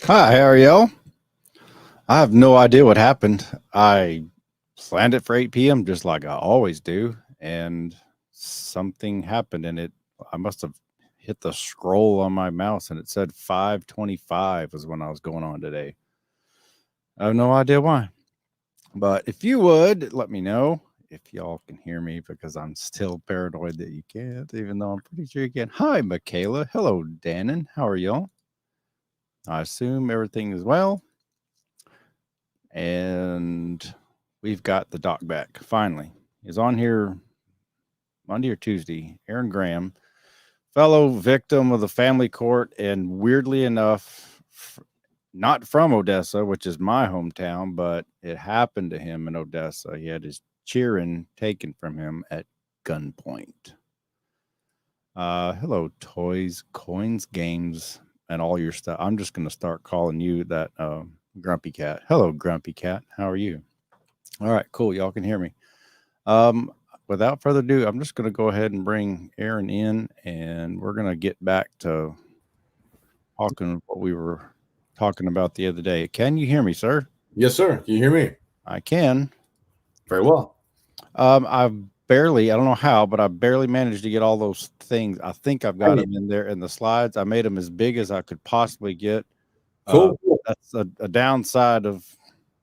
Hi, Ariel. I have no idea what happened. I planned it for 8 p.m. just like I always do, and something happened and I must have hit the scroll on my mouse and it said 5:25 was when I was going on today. I have no idea why. But if you would let me know if y'all can hear me because I'm still paranoid that you can't, even though I'm pretty sure you can. Hi, Michaela. Hello, Dannon. How are y'all? I assume everything is well. And we've got the doc back finally. He's on here Monday or Tuesday. Aaron Graham, fellow victim of the family court, and weirdly enough, not from Odessa, which is my hometown, but it happened to him in Odessa. He had his cheering taken from him at gunpoint. Hello, toys, coins, games, and all your stuff. I'm just going to start calling you that Grumpy Cat. Hello, Grumpy Cat. How are you? All right, cool. Y'all can hear me. Without further ado, I'm just going to go ahead and bring Aaron in, and we're going to get back to talking what we were talking about the other day. Can you hear me, sir? Yes, sir. Can you hear me? I can. Very well. I don't know how, but I barely managed to get all those things. I think I've got them in there in the slides. I made them as big as I could possibly get. Cool. That's a downside of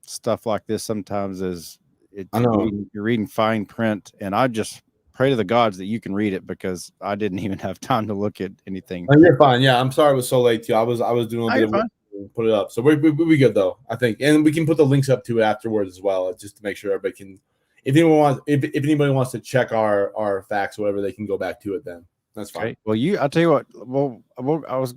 stuff like this sometimes is you're reading fine print, and I just pray to the gods that you can read it because I didn't even have time to look at anything. Oh, you're fine. Yeah, I'm sorry it was so late too. I was doing a bit of work to put it up, so we'll be good though. I think, and we can put the links up to it afterwards as well, just to make sure everybody can. If anybody wants to check our facts, or whatever, they can go back to it. Then that's fine. Okay. Well, I'll tell you what. Well, I was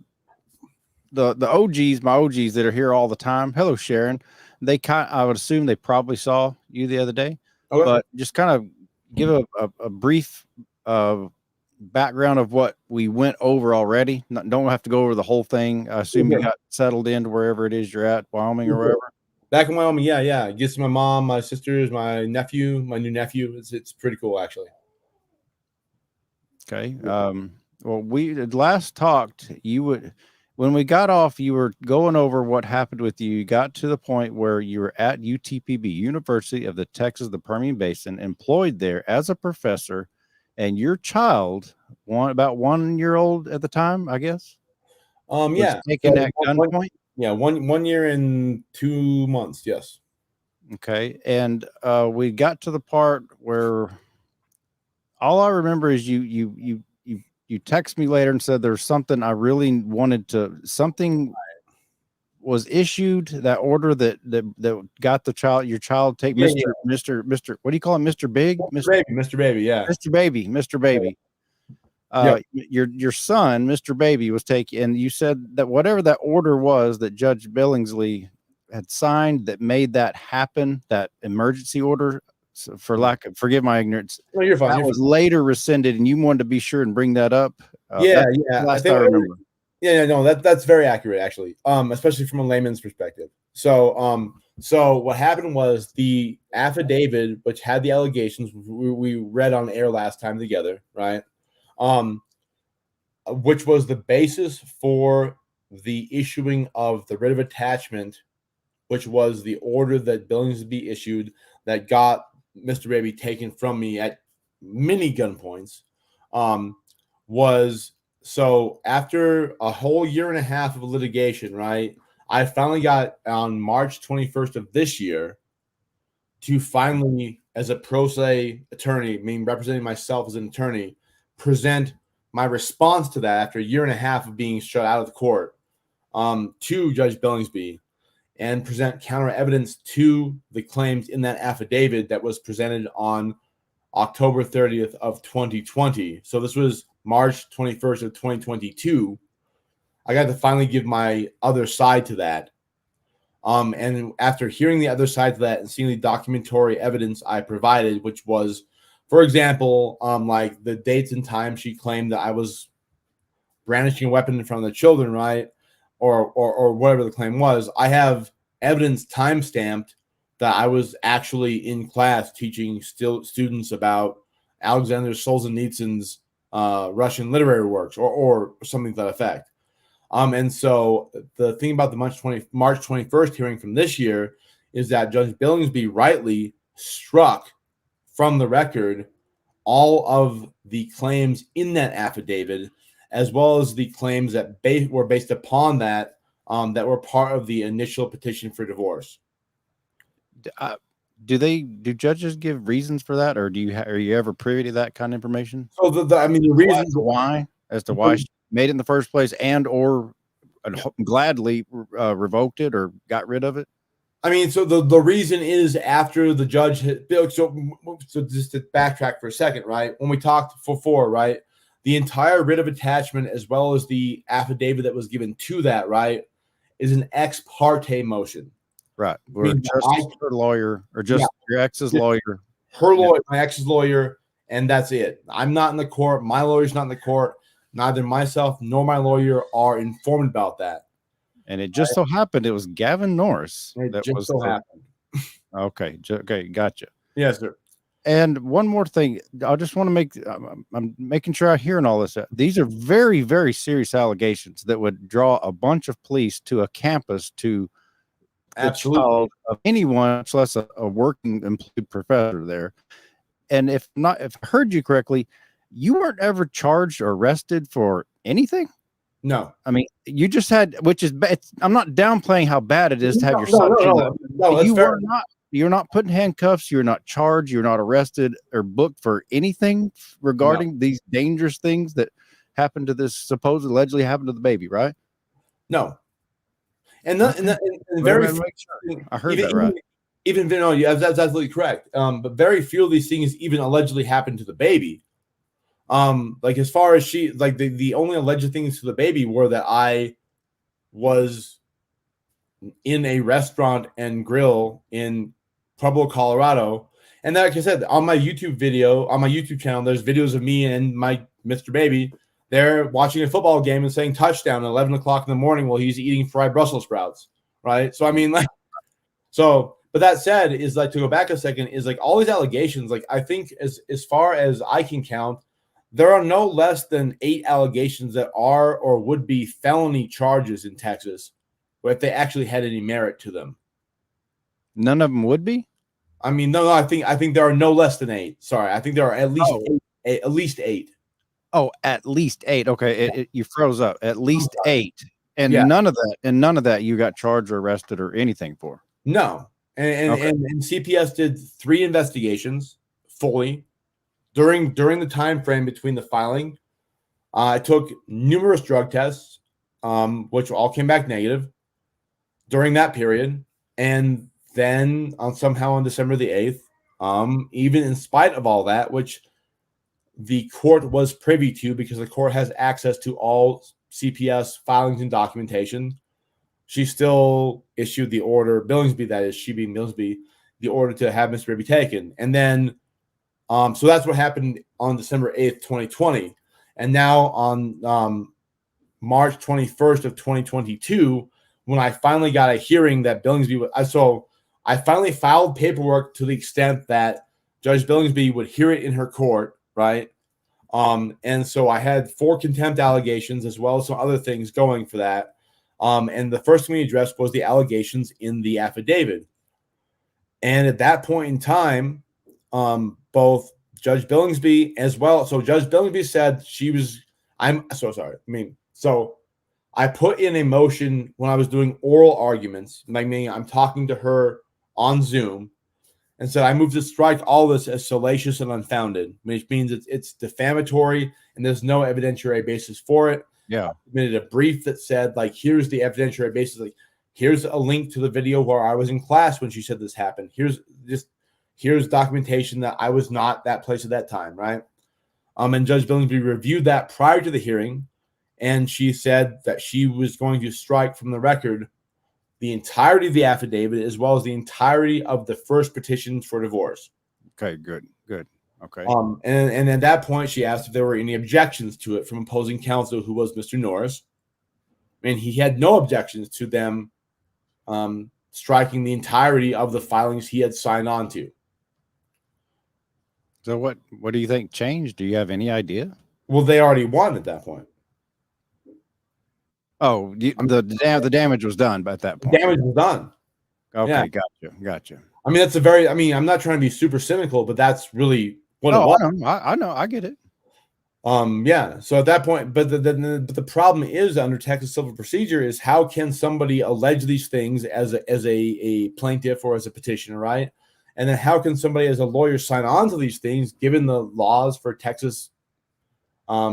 the OGs, my OGs that are here all the time. Hello, Sharon. I would assume they probably saw you the other day, but just kind of give a brief background of what we went over already. Don't have to go over the whole thing. I assume you got settled into wherever it is you're at, Wyoming or wherever. Back in Wyoming, yeah. Gets my mom, my sisters, my nephew, my new nephew. It's pretty cool, actually. Okay. Well, we had last talked. When we got off, you were going over what happened with you. You got to the point where you were at UTPB, University of the Texas, the Permian Basin, employed there as a professor, and your child, about 1 year old at the time, I guess. Yeah, taken at gunpoint. Yeah, 1 year and 2 months. Yes. Okay, and we got to the part where all I remember is you text me later and said there's something I really wanted to. Something was issued, that order that got your child take Mr. What do you call him? Mr. Big? Mr. Baby, yeah. Mr. Baby. Your son, Mr. Baby, was taken, and you said that whatever that order was that Judge Billingsley had signed that made that happen, that emergency order, forgive my ignorance. No, you're fine. That was later rescinded, and you wanted to be sure and bring that up. Last I remember. No, that's very accurate, actually. Especially from a layman's perspective. So what happened was the affidavit, which had the allegations we read on air last time together, right? Which was the basis for the issuing of the writ of attachment, which was the order that Billingsley issued that got Mr. Baby taken from me at many gunpoints. Was so after a whole year and a half of litigation, right? I finally got on March 21st of this year to finally, as a pro se attorney, meaning representing myself as an attorney, present my response to that after a year and a half of being shut out of the court to Judge Billingsley, and present counter evidence to the claims in that affidavit that was presented on October 30th of 2020. So this was March 21st of 2022. I got to finally give my other side to that. And after hearing the other side to that and seeing the documentary evidence I provided, which was, for example, like the dates and times she claimed that I was brandishing a weapon in front of the children, right? Or whatever the claim was, I have evidence time-stamped that I was actually in class teaching students about Alexander Solzhenitsyn's Russian literary works or something to that effect. And so the thing about the March 21st hearing from this year is that Judge Billingsby rightly struck from the record all of the claims in that affidavit, as well as the claims that were based upon that, that were part of the initial petition for divorce. Do judges give reasons for that, or are you ever privy to that kind of information? So the reasons why she made it in the first place, and or gladly revoked it or got rid of it. I mean, so the reason is after the judge so just to backtrack for a second, right? When we talked before, right, the entire writ of attachment as well as the affidavit that was given to that, right, is an ex parte motion. Right. Where just her lawyer or just your ex's lawyer. Her lawyer, my ex's lawyer, and that's it. I'm not in the court. My lawyer's not in the court. Neither myself nor my lawyer are informed about that. And it just so happened it was Gavin Norris. Happened. Okay. Okay. Gotcha. Yes, sir. And one more thing, I just want to I'm making sure I'm hearing all this. These are very, very serious allegations that would draw a bunch of police to a campus to the child of anyone, much less a working employed professor there. And if I heard you correctly, you weren't ever charged or arrested for anything? No. I mean, you just had, which is bad. I'm not downplaying how bad it is to have your son. No, you're not put in handcuffs. You're not charged. You're not arrested or booked for anything regarding these dangerous things that happened to this allegedly happened to the baby, right? No. And very, I heard that right. Even no, that's absolutely correct. But very few of these things even allegedly happened to the baby. Like as far as the only alleged things to the baby were that I was in a restaurant and grill in Pueblo, Colorado. And like I said, on my YouTube channel, there's videos of me and my Mr. Baby there watching a football game and saying touchdown at 11 o'clock in the morning while he's eating fried Brussels sprouts. Right. So, I mean, but that said, is to go back a second, is all these allegations, I think as far as I can count, there are no less than 8 allegations that are or would be felony charges in Texas, if they actually had any merit to them. None of them would be? I mean, no, I think there are no less than 8. Sorry, I think there are at least 8. At least 8. Oh, at least 8. Okay, you froze up. At least 8, and none of that you got charged or arrested or anything for. No, and CPS did 3 investigations fully during the time frame between the filing. I took numerous drug tests, which all came back negative during that period, and then somehow on December the 8th, even in spite of all that, which the court was privy to because the court has access to all CPS filings and documentation, she still issued the order, Billingsby, that is, she being Billingsby, the order to have Mr. Baby taken. And then, so that's what happened on December 8th, 2020. And now on March 21st of 2022, when I finally got a hearing that Billingsby I finally filed paperwork to the extent that Judge Billingsby would hear it in her court, right? And so I had 4 contempt allegations as well as some other things going for that. And the first thing we addressed was the allegations in the affidavit. And at that point in time, both Judge Billingsby as well. So Judge Billingsby said I'm so sorry. So I put in a motion when I was doing oral arguments, meaning I'm talking to her on Zoom, and said I move to strike all this as salacious and unfounded, which means it's defamatory and there's no evidentiary basis for it. Yeah. I submitted a brief that said, here's the evidentiary basis. Here's a link to the video where I was in class when she said this happened. Here's documentation that I was not that place at that time, right? And Judge Billingsby reviewed that prior to the hearing, and she said that she was going to strike from the record the entirety of the affidavit as well as the entirety of the first petition for divorce. Okay, good. Okay. And at that point, she asked if there were any objections to it from opposing counsel, who was Mr. Norris. And he had no objections to them striking the entirety of the filings he had signed on to. So what do you think changed? Do you have any idea? Well, they already won at that point. Oh, the damage was done at that The point. damage was done. Okay, Yeah. gotcha. I mean, that's a very. I mean, I'm not trying to be super cynical, but that's really what it was. I know, I get it. Yeah. So at that point, but the problem is under Texas civil procedure is how can somebody allege these things as a plaintiff or as a petitioner, right? And then how can somebody as a lawyer sign on to these things given the laws for Texas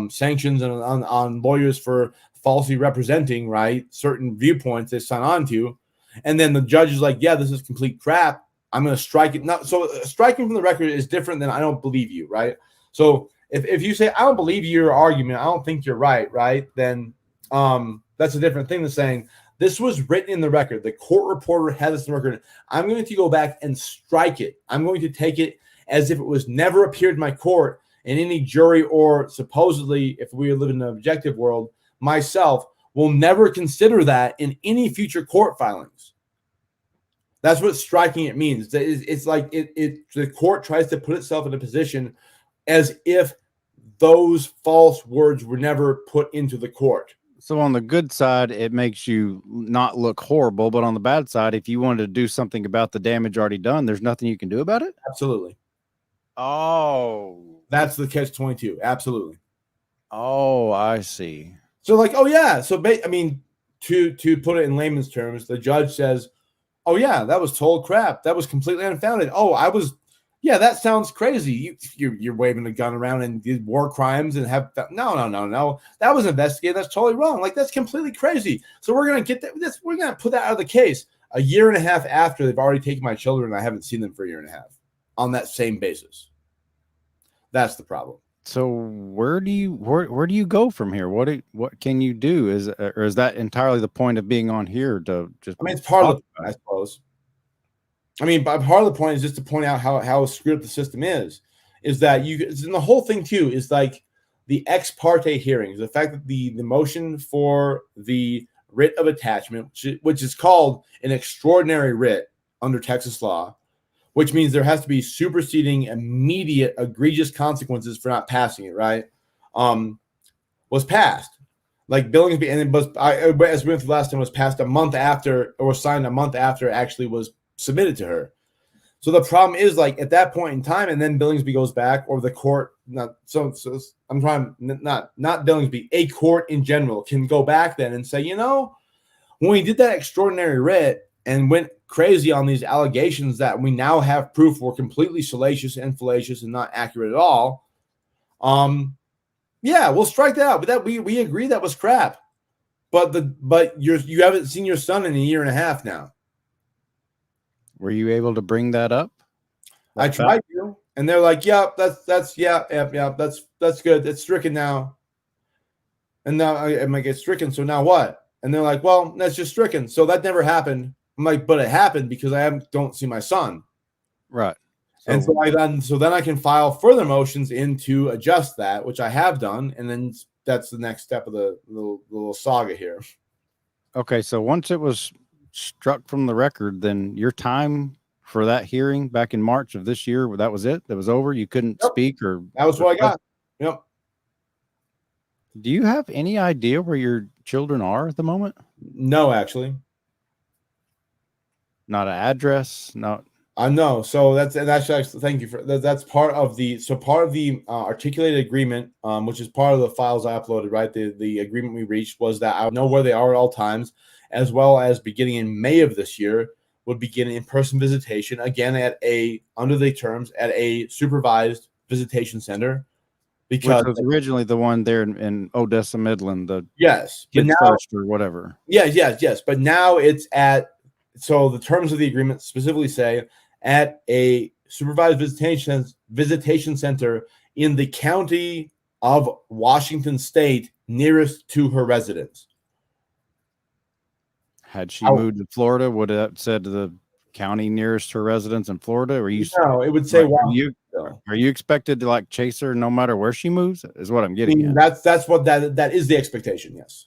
sanctions and on lawyers for falsely representing, right, certain viewpoints they sign on to, and then the judge is like, yeah, this is complete crap. I'm going to strike it. Not so striking from the record is different than I don't believe you, right? So if you say I don't believe your argument, I don't think you're right, then that's a different thing than saying this was written in the record. The court reporter had this in the record. I'm going to go back and strike it. I'm going to take it as if it was never appeared in my court. And any jury or supposedly, if we live in an objective world, myself will never consider that in any future court filings. That's what striking it means. It's like the court tries to put itself in a position as if those false words were never put into the court. So on the good side, it makes you not look horrible, but on the bad side, if you wanted to do something about the damage already done, there's nothing you can do about it? Absolutely. Oh. That's the catch-22. Absolutely. Oh, I see. So like, oh yeah. So I mean, to put it in layman's terms, the judge says, oh yeah, that was total crap. That was completely unfounded. Oh, yeah, that sounds crazy. You're waving a gun around and did war crimes and have no. That was investigated. That's totally wrong. Like that's completely crazy. So we're gonna get that. We're gonna put that out of the case. A year and a half after they've already taken my children, I haven't seen them for a year and a half on that same basis. That's the problem. So where do you go from here? What can you do? Is that entirely the point of being on here to just? I mean, it's part of the point, I suppose. I mean, but part of the point is just to point out how screwed up the system is that and the whole thing too is like the ex parte hearings, the fact that the motion for the writ of attachment, which is called an extraordinary writ under Texas law, which means there has to be superseding immediate egregious consequences for not passing it, right? Was passed. Like Billingsby, and it was, as we went through last time, was passed a month after, or signed a month after it actually was submitted to her. So the problem is, like, at that point in time, and then Billingsby goes back, or the court, not Billingsby, a court in general can go back then and say, you know, when we did that extraordinary writ and went crazy on these allegations that we now have proof were completely salacious and fallacious and not accurate at all, yeah, we'll strike that out. But that we agree that was crap. But you haven't seen your son in a year and a half now. Were you able to bring that up? I tried to, and they're like, "Yeah, that's good. It's stricken now." And now I'm like, "It's stricken. So now what?" And they're like, "Well, that's just stricken. So that never happened." I'm like, "But it happened because I don't see my son." Right. So, and so then I can file further motions to adjust that, which I have done, and then that's the next step of the little saga here. Okay, so once it was struck from the record, then your time for that hearing back in March of this year, that was it? That was over? You couldn't speak, or that was what I got. Yep. Do you have any idea where your children are at the moment? No, actually. Not an address? No. I know. So that's thank you for that. That's part of the articulated agreement, which is part of the files I uploaded. Right, the agreement we reached was that I would know where they are at all times, as well as beginning in May of this year would begin in-person visitation again under the terms at a supervised visitation center. Because which was originally the one there in Odessa, Midland, yes, but now, first or whatever. Yes. But now it's so the terms of the agreement specifically say at a supervised visitation center in the county of Washington State nearest to her residence. Had she moved to Florida, would it have said the county nearest her residence in Florida? Or no, it would say are you expected to like chase her no matter where she moves? Is what I'm getting at. That's what that is the expectation, yes.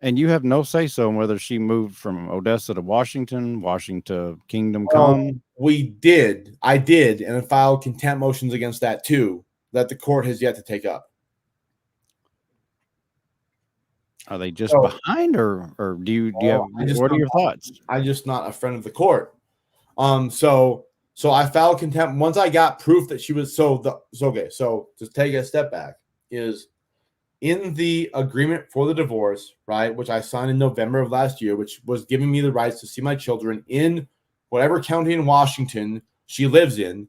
And you have no say so on whether she moved from Odessa to Washington to Kingdom Come. I did, and I filed contempt motions against that too, that the court has yet to take up. Are they just So, behind, or do you have, what are your thoughts? I'm just not a friend of the court. So I filed contempt once I got proof that she was okay. So to take a step back, is in the agreement for the divorce, right, which I signed in November of last year, which was giving me the rights to see my children in whatever county in Washington she lives in.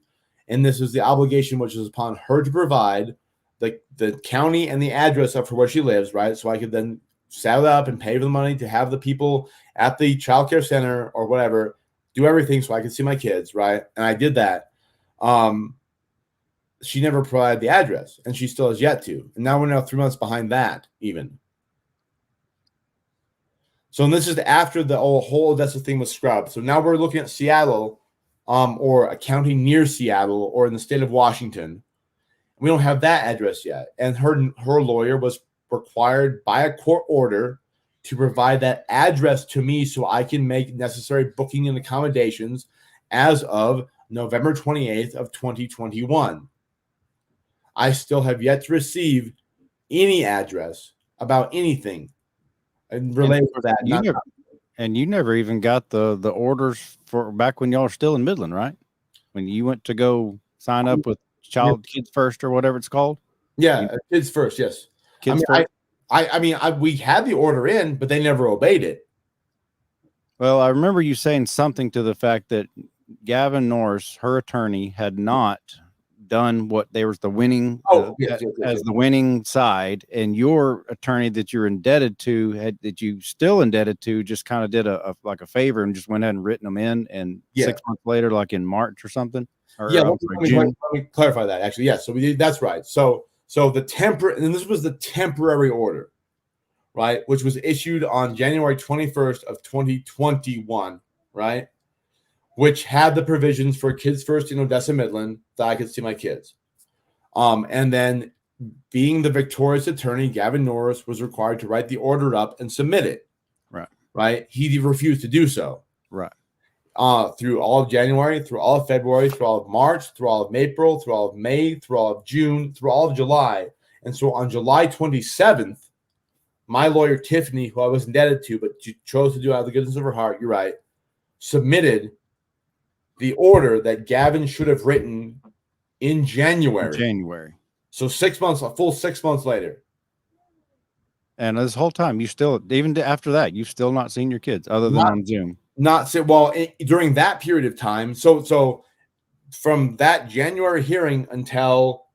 And this is the obligation which is upon her to provide the county and the address of where she lives, right? So I could then set it up and pay for the money to have the people at the child care center or whatever do everything so I could see my kids, right? And I did that. She never provided the address, and she still has yet to. And now we're now 3 months behind that, even. So, and this is after the whole Odessa thing was scrubbed. So now we're looking at Seattle, or a county near Seattle, or in the state of Washington. We don't have that address yet, and her lawyer was required by a court order to provide that address to me so I can make necessary booking and accommodations as of November 28th of 2021. I still have yet to receive any address about anything and related to that. You never even got the orders for back when y'all were still in Midland, right? When you went to go sign up with Kids First or whatever it's called. Yeah, Kids First. Yes, Kids First. We had the order in, but they never obeyed it. Well, I remember you saying something to the fact that Gavin Norris, her attorney, had not done what they was the winning the winning side, and your attorney that you're indebted to that you still indebted to just kind of did a favor and just went ahead and written them in, and 6 months later, like in March or something. Let me clarify that. Actually, yes. So we did. That's right. So and this was the temporary order, right, which was issued on January 21st of 2021, right, which had the provisions for Kids First in Odessa, Midland, that I could see my kids. And then being the victorious attorney, Gavin Norris was required to write the order up and submit it. Right. Right. He refused to do so. Right. Through all of January, through all of February, through all of March, through all of April, through all of May, through all of June, through all of July. And so on July 27th, my lawyer, Tiffany, who I was indebted to, but she chose to do out of the goodness of her heart, you're right, submitted the order that Gavin should have written in January. So 6 months, a full 6 months later. And this whole time, you still, even after that, you've still not seen your kids other than on Zoom. During that period of time. So from that January hearing until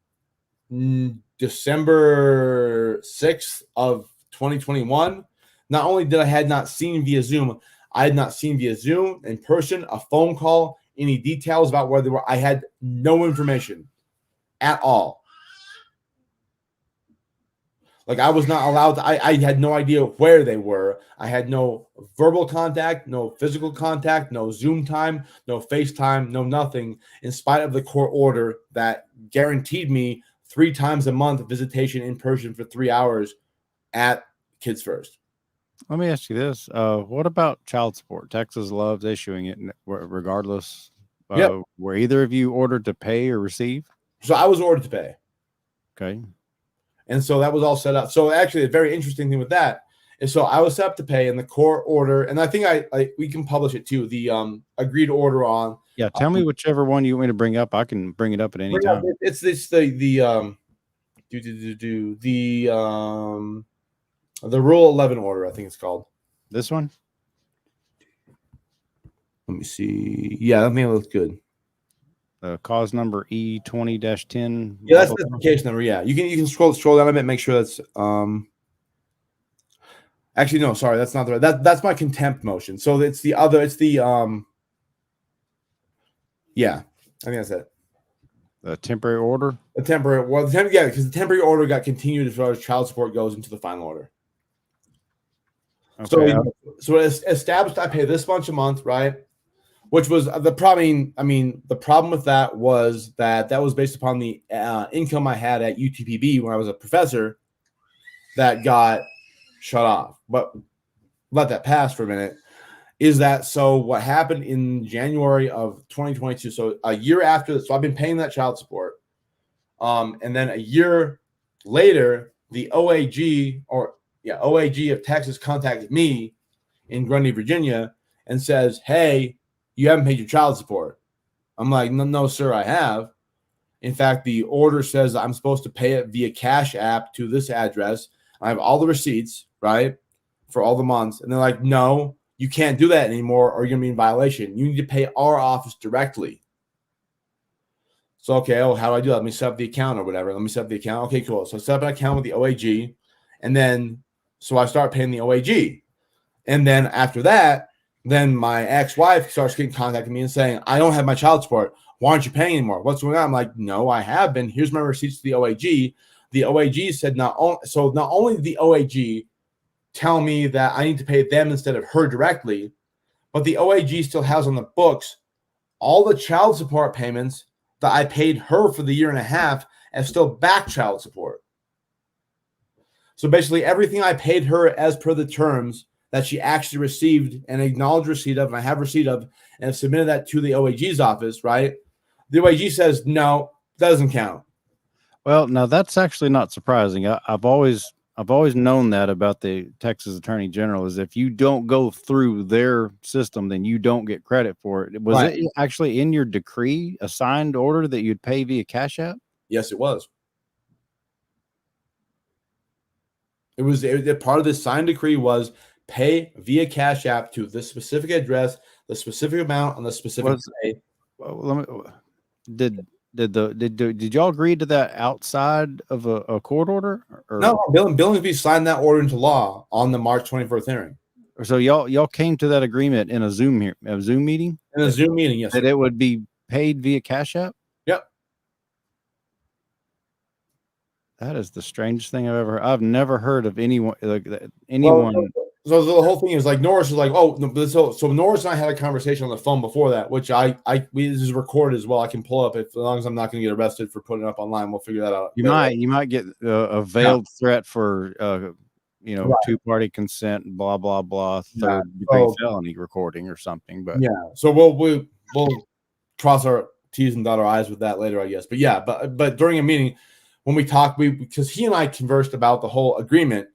December 6th of 2021, not only did I had not seen via Zoom, I had not seen via Zoom, in person, a phone call, any details about where they were. I had no information at all. Like, I was not allowed to, I had no idea where they were. I had no verbal contact, no physical contact, no Zoom time, no FaceTime, no nothing, in spite of the court order that guaranteed me 3 times a month visitation in person for 3 hours at Kids First. Let me ask you this. What about child support? Texas loves issuing it regardless. Were either of you ordered to pay or receive? So I was ordered to pay. Okay. And so that was all set up. So actually, a very interesting thing with that is, so I was set up to pay, and the court order, and I think we can publish it too, the agreed order on. Yeah, tell me whichever one you want me to bring up. I can bring it up at any time. It's the Rule 11 order, I think it's called. This one? Let me see. Yeah, that may look good. Cause number E20-10. Yeah, that's the case number. Yeah, you can scroll down a bit, make sure that's actually, no, sorry, that's not the right. That's my contempt motion. So it's the other. It's the yeah, I think that's it. The temporary order. Because the temporary order got continued as far as child support goes into the final order. Okay. So it's established I pay this much a month, right? Which was the problem. I mean, the problem with that was that was based upon the income I had at UTPB when I was a professor that got shut off. But let that pass for a minute. Is that so? What happened in January of 2022? So a year after this, so I've been paying that child support. And then a year later, the OAG, or OAG of Texas contacted me in Grundy, Virginia, and says, "Hey, you haven't paid your child support." I'm like, "No, sir, I have. In fact, the order says I'm supposed to pay it via Cash App to this address. I have all the receipts, right, for all the months." And they're like, "No, you can't do that anymore, or you're gonna be in violation. You need to pay our office directly." So, okay, how do I do that? Let me set up the account or whatever. Let me set up the account. Okay, cool. So I set up an account with the OAG, and then so I start paying the OAG. And then after that, then my ex-wife starts getting contacting me and saying, "I don't have my child support. Why aren't you paying anymore? What's going on?" I'm like, "No, I have been. Here's my receipts to the OAG." The OAG said not only did the OAG tell me that I need to pay them instead of her directly, but the OAG still has on the books all the child support payments that I paid her for the year and a half as still back child support. So basically everything I paid her as per the terms that she actually received and acknowledged receipt of, and I have receipt of, and have submitted that to the OAG's office, right? The OAG says, no, doesn't count. Well, now that's actually not surprising. I've always known that about the Texas Attorney General, is if you don't go through their system, then you don't get credit for it. Was Right. it actually in your decree, a signed order that you'd pay via Cash App? Yes, it was. It was part of the signed decree was pay via Cash App to this specific address, the specific amount on the specific day. Well, did y'all agree to that outside of a court order? Or? No, Billingsby signed that order into law on the March 24th hearing. So y'all came to that agreement in a Zoom meeting? In a Zoom meeting, yes. That it would be paid via Cash App? Yep. That is the strangest thing I've never heard of anyone like that. Anyone. Well, so the whole thing is like Norris is like, oh, so Norris and I had a conversation on the phone before that, which this is recorded as well. I can pull up as long as I'm not going to get arrested for putting it up online. We'll figure that out. You might get a veiled threat for right. Two-party consent, blah blah blah, third-degree felony recording or something. But so we'll cross our T's and dot our I's with that later, I guess. But but during a meeting when we talked, because he and I conversed about the whole agreement.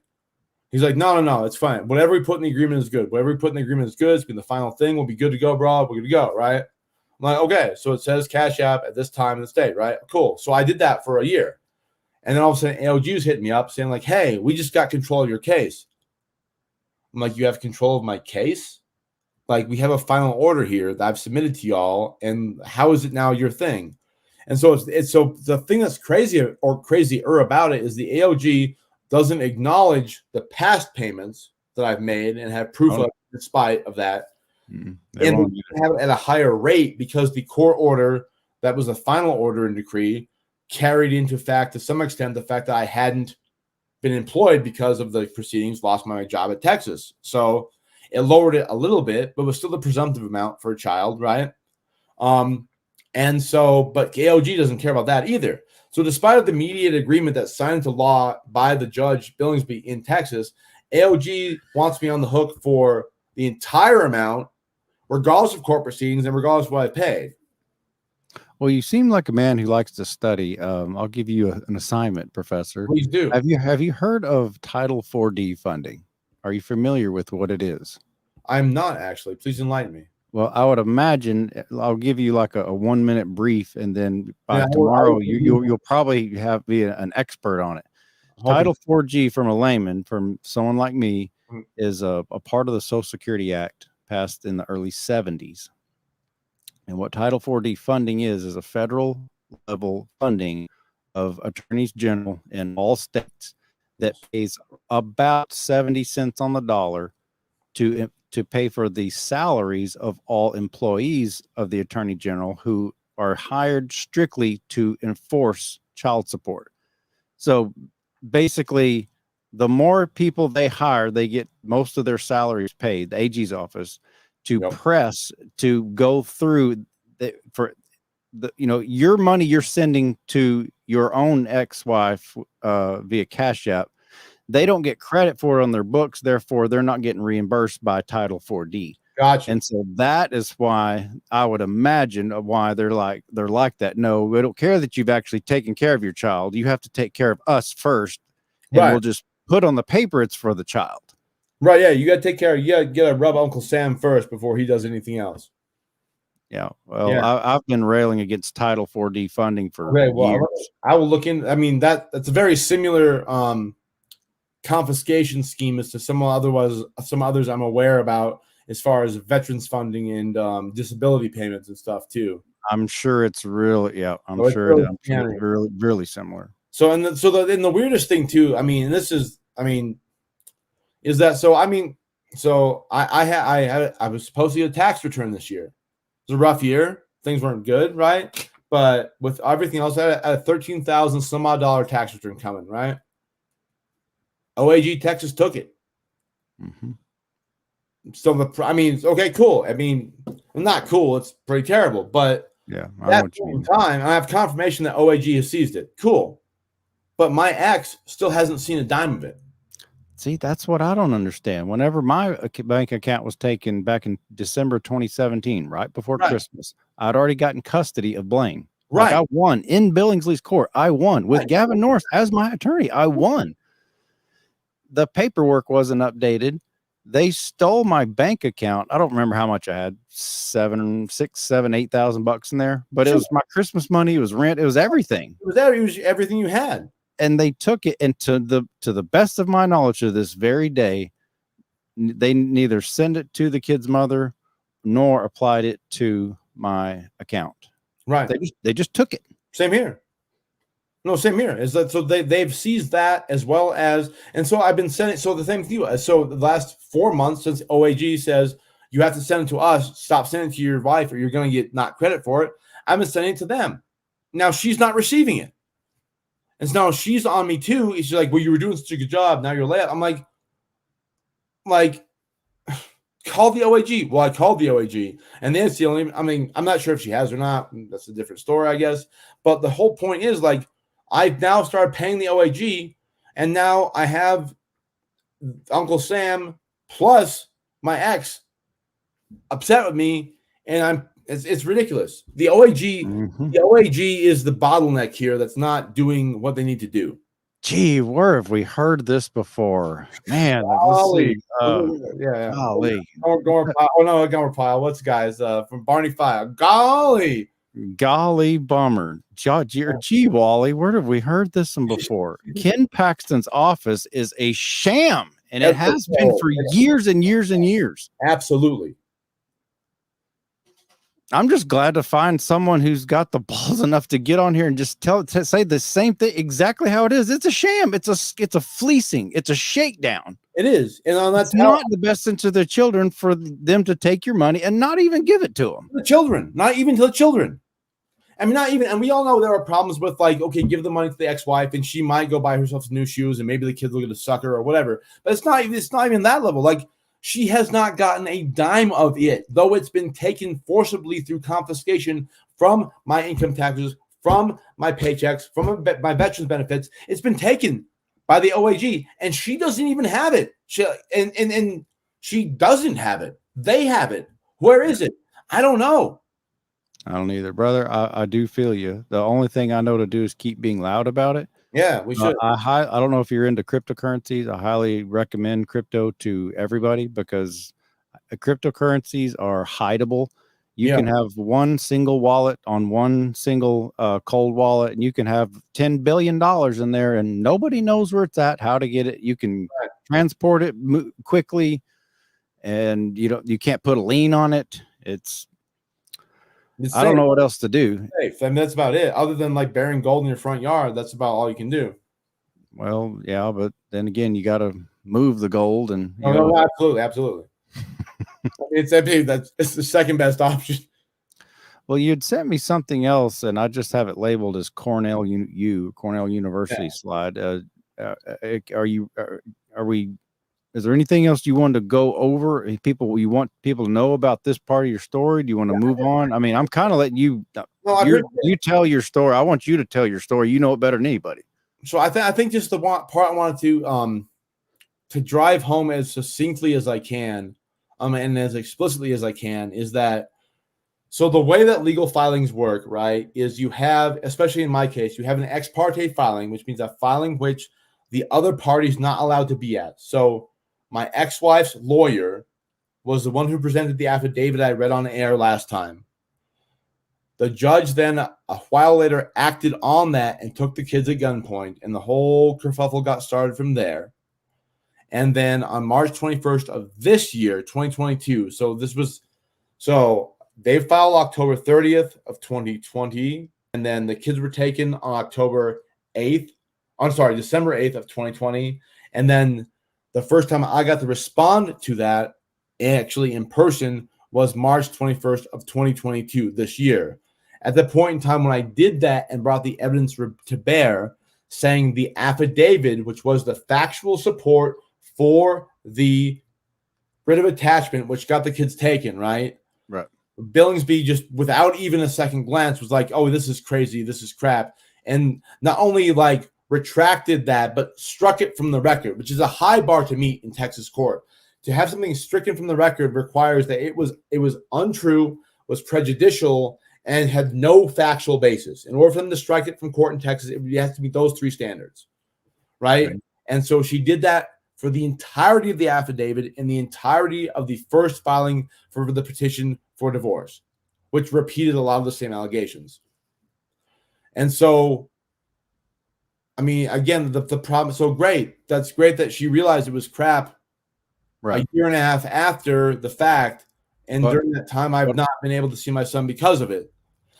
He's like, no, it's fine. Whatever we put in the agreement is good. Whatever we put in the agreement is good. It's been the final thing. We'll be good to go, bro. We're good to go, right? I'm like, okay. So it says Cash App at this time and this date, right? Cool. So I did that for a year. And then all of a sudden, ALG's hitting me up saying like, hey, we just got control of your case. I'm like, you have control of my case? Like, we have a final order here that I've submitted to y'all. And how is it now your thing? And so it's so the thing that's crazier about it is the ALG doesn't acknowledge the past payments that I've made and have proof of, despite of that. And they have it at a higher rate because the court order that was the final order and decree carried into fact, to some extent, the fact that I hadn't been employed because of the proceedings, lost my job at Texas. So it lowered it a little bit, but was still the presumptive amount for a child, right? And so, but ALG doesn't care about that either. So despite of the mediated agreement that's signed into law by the judge Billingsby in Texas, ALG wants me on the hook for the entire amount, regardless of court proceedings and regardless of what I paid. Well, you seem like a man who likes to study. I'll give you an assignment, Professor. Please do. Have you heard of Title 4D funding? Are you familiar with what it is? I'm not actually. Please enlighten me. Well, I would imagine I'll give you like a 1-minute brief, and then by tomorrow you'll probably be an expert on it. Title 4G, from a layman, from someone like me, is a part of the Social Security Act passed in the early 70s. And what Title 4D funding is a federal level funding of attorneys general in all states that pays about 70 cents on the dollar to pay for the salaries of all employees of the attorney general who are hired strictly to enforce child support. So basically, the more people they hire, they get most of their salaries paid, the AG's office, to press to go through your money you're sending to your own ex-wife via Cash App. They don't get credit for it on their books, therefore they're not getting reimbursed by Title 4D. Gotcha. And so that is why I would imagine why they're like that. No, we don't care that you've actually taken care of your child. You have to take care of us first, and we'll just put on the paper it's for the child. Right, yeah, you got to take care of, you got to rub Uncle Sam first before he does anything else. Yeah, well, Yeah. I've been railing against Title IV defunding for years. I will look in. I mean, that's a very similar confiscation scheme as to some others I'm aware about as far as veterans funding and disability payments and stuff too. I'm sure it's really, I'm So sure it's really, really similar. So and the weirdest thing too, I mean, is that I was supposed to get a tax return this year. It was a rough year. Things weren't good, right? But with everything else, I had a $13,000 some odd dollar tax return coming, right? OAG Texas took it. Mm-hmm. So okay, cool. I mean, not cool. It's pretty terrible. But yeah, at that point in time, I have confirmation that OAG has seized it. Cool. But my ex still hasn't seen a dime of it. See, that's what I don't understand. Whenever my bank account was taken back in December 2017, right before Christmas, I'd already gotten custody of Blaine. Right. Like I won in Billingsley's court. I won with Gavin Norris as my attorney. I won. The paperwork wasn't updated. They stole my bank account. I don't remember how much I had, $8,000 in there, but it was my Christmas money. It was rent. It was everything. It was everything you had. And they took it, and to the best of my knowledge to this very day, they neither sent it to the kid's mother nor applied it to my account. Right. They just took it. Same here. No, same here. Is that so? They've seized that as well as, and so I've been sending. So the same with you. So the last 4 months since OAG says you have to send it to us, stop sending it to your wife, or you're going to get not credit for it. I've been sending it to them. Now she's not receiving it. And so now she's on me too. She's like, well, you were doing such a good job. Now you're late. I'm like, call the OAG. Well, I called the OAG. And then it's the only, I mean, I'm not sure if she has or not. That's a different story, I guess. But the whole point is, like, I've now started paying the OAG. And now I have Uncle Sam plus my ex upset with me. And it's ridiculous. The OAG is the bottleneck here that's not doing what they need to do. Gee, where have we heard this before? Man, golly. Golly. Gomer Pyle. What's guys from Barney File? Golly bummer. Gee, Wally, where have we heard this one before? Ken Paxton's office is a sham, and it has been for years and years and years. Absolutely. I'm just glad to find someone who's got the balls enough to get on here and just say the same thing exactly how it is. It's a sham. It's a fleecing. It's a shakedown. It is, and that's not the best interest of their children for them to take your money and not even give it to them. The children, not even to the children. I mean, not even. And we all know there are problems with, like, okay, give the money to the ex-wife, and she might go buy herself some new shoes, and maybe the kids look at a sucker or whatever. But it's not even that level. Like, she has not gotten a dime of it, though it's been taken forcibly through confiscation from my income taxes, from my paychecks, from my veterans benefits. It's been taken by the OAG, and she doesn't even have it. And she doesn't have it. They have it. Where is it? I don't know. I don't either, brother. I do feel you. The only thing I know to do is keep being loud about it. Yeah, we should. I don't know if you're into cryptocurrencies. I highly recommend crypto to everybody because cryptocurrencies are hideable. You can have one single wallet on one single cold wallet, and you can have $10 billion in there, and nobody knows where it's at, how to get it. You can transport it quickly, and you can't put a lien on it. I don't know what else to do. Safe. I mean, that's about it. Other than like burying gold in your front yard, that's about all you can do. Well, yeah, but then again, you got to move the gold, and absolutely. It's the second best option. Well, you'd sent me something else, and I just have it labeled as Cornell University slide. Is there anything else you wanted to go over? You want people to know about this part of your story? Do you want to move on? I mean, I'm kind of letting you. You tell your story. I want you to tell your story. You know it better than anybody. So I think just the part I wanted to drive home as succinctly as I can, and as explicitly as I can, is that. So the way that legal filings work, right, is you have, especially in my case, you have an ex parte filing, which means a filing which the other party's not allowed to be at. So my ex-wife's lawyer was the one who presented the affidavit I read on air last time. The judge then, a while later, acted on that and took the kids at gunpoint, and the whole kerfuffle got started from there. And then on March 21st of this year, 2022, so they filed October 30th of 2020, and then the kids were taken on December 8th of 2020. And then the first time I got to respond to that, actually in person, was March 21st of 2022, this year. At the point in time when I did that and brought the evidence to bear, saying the affidavit, which was the factual support for the writ of attachment, which got the kids taken, right? Right. Billingsby, just without even a second glance, was like, oh, this is crazy, this is crap. And not only like retracted that, but struck it from the record, which is a high bar to meet in Texas court. To have something stricken from the record requires that it was untrue, was prejudicial, and had no factual basis. In order for them to strike it from court in Texas, it has to meet those three standards, right? Okay. And so she did that for the entirety of the affidavit and the entirety of the first filing for the petition for divorce, which repeated a lot of the same allegations. And so, I mean, again, the problem, so great. That's great that she realized it was crap a year and a half after the fact. And during that time, I've not been able to see my son because of it.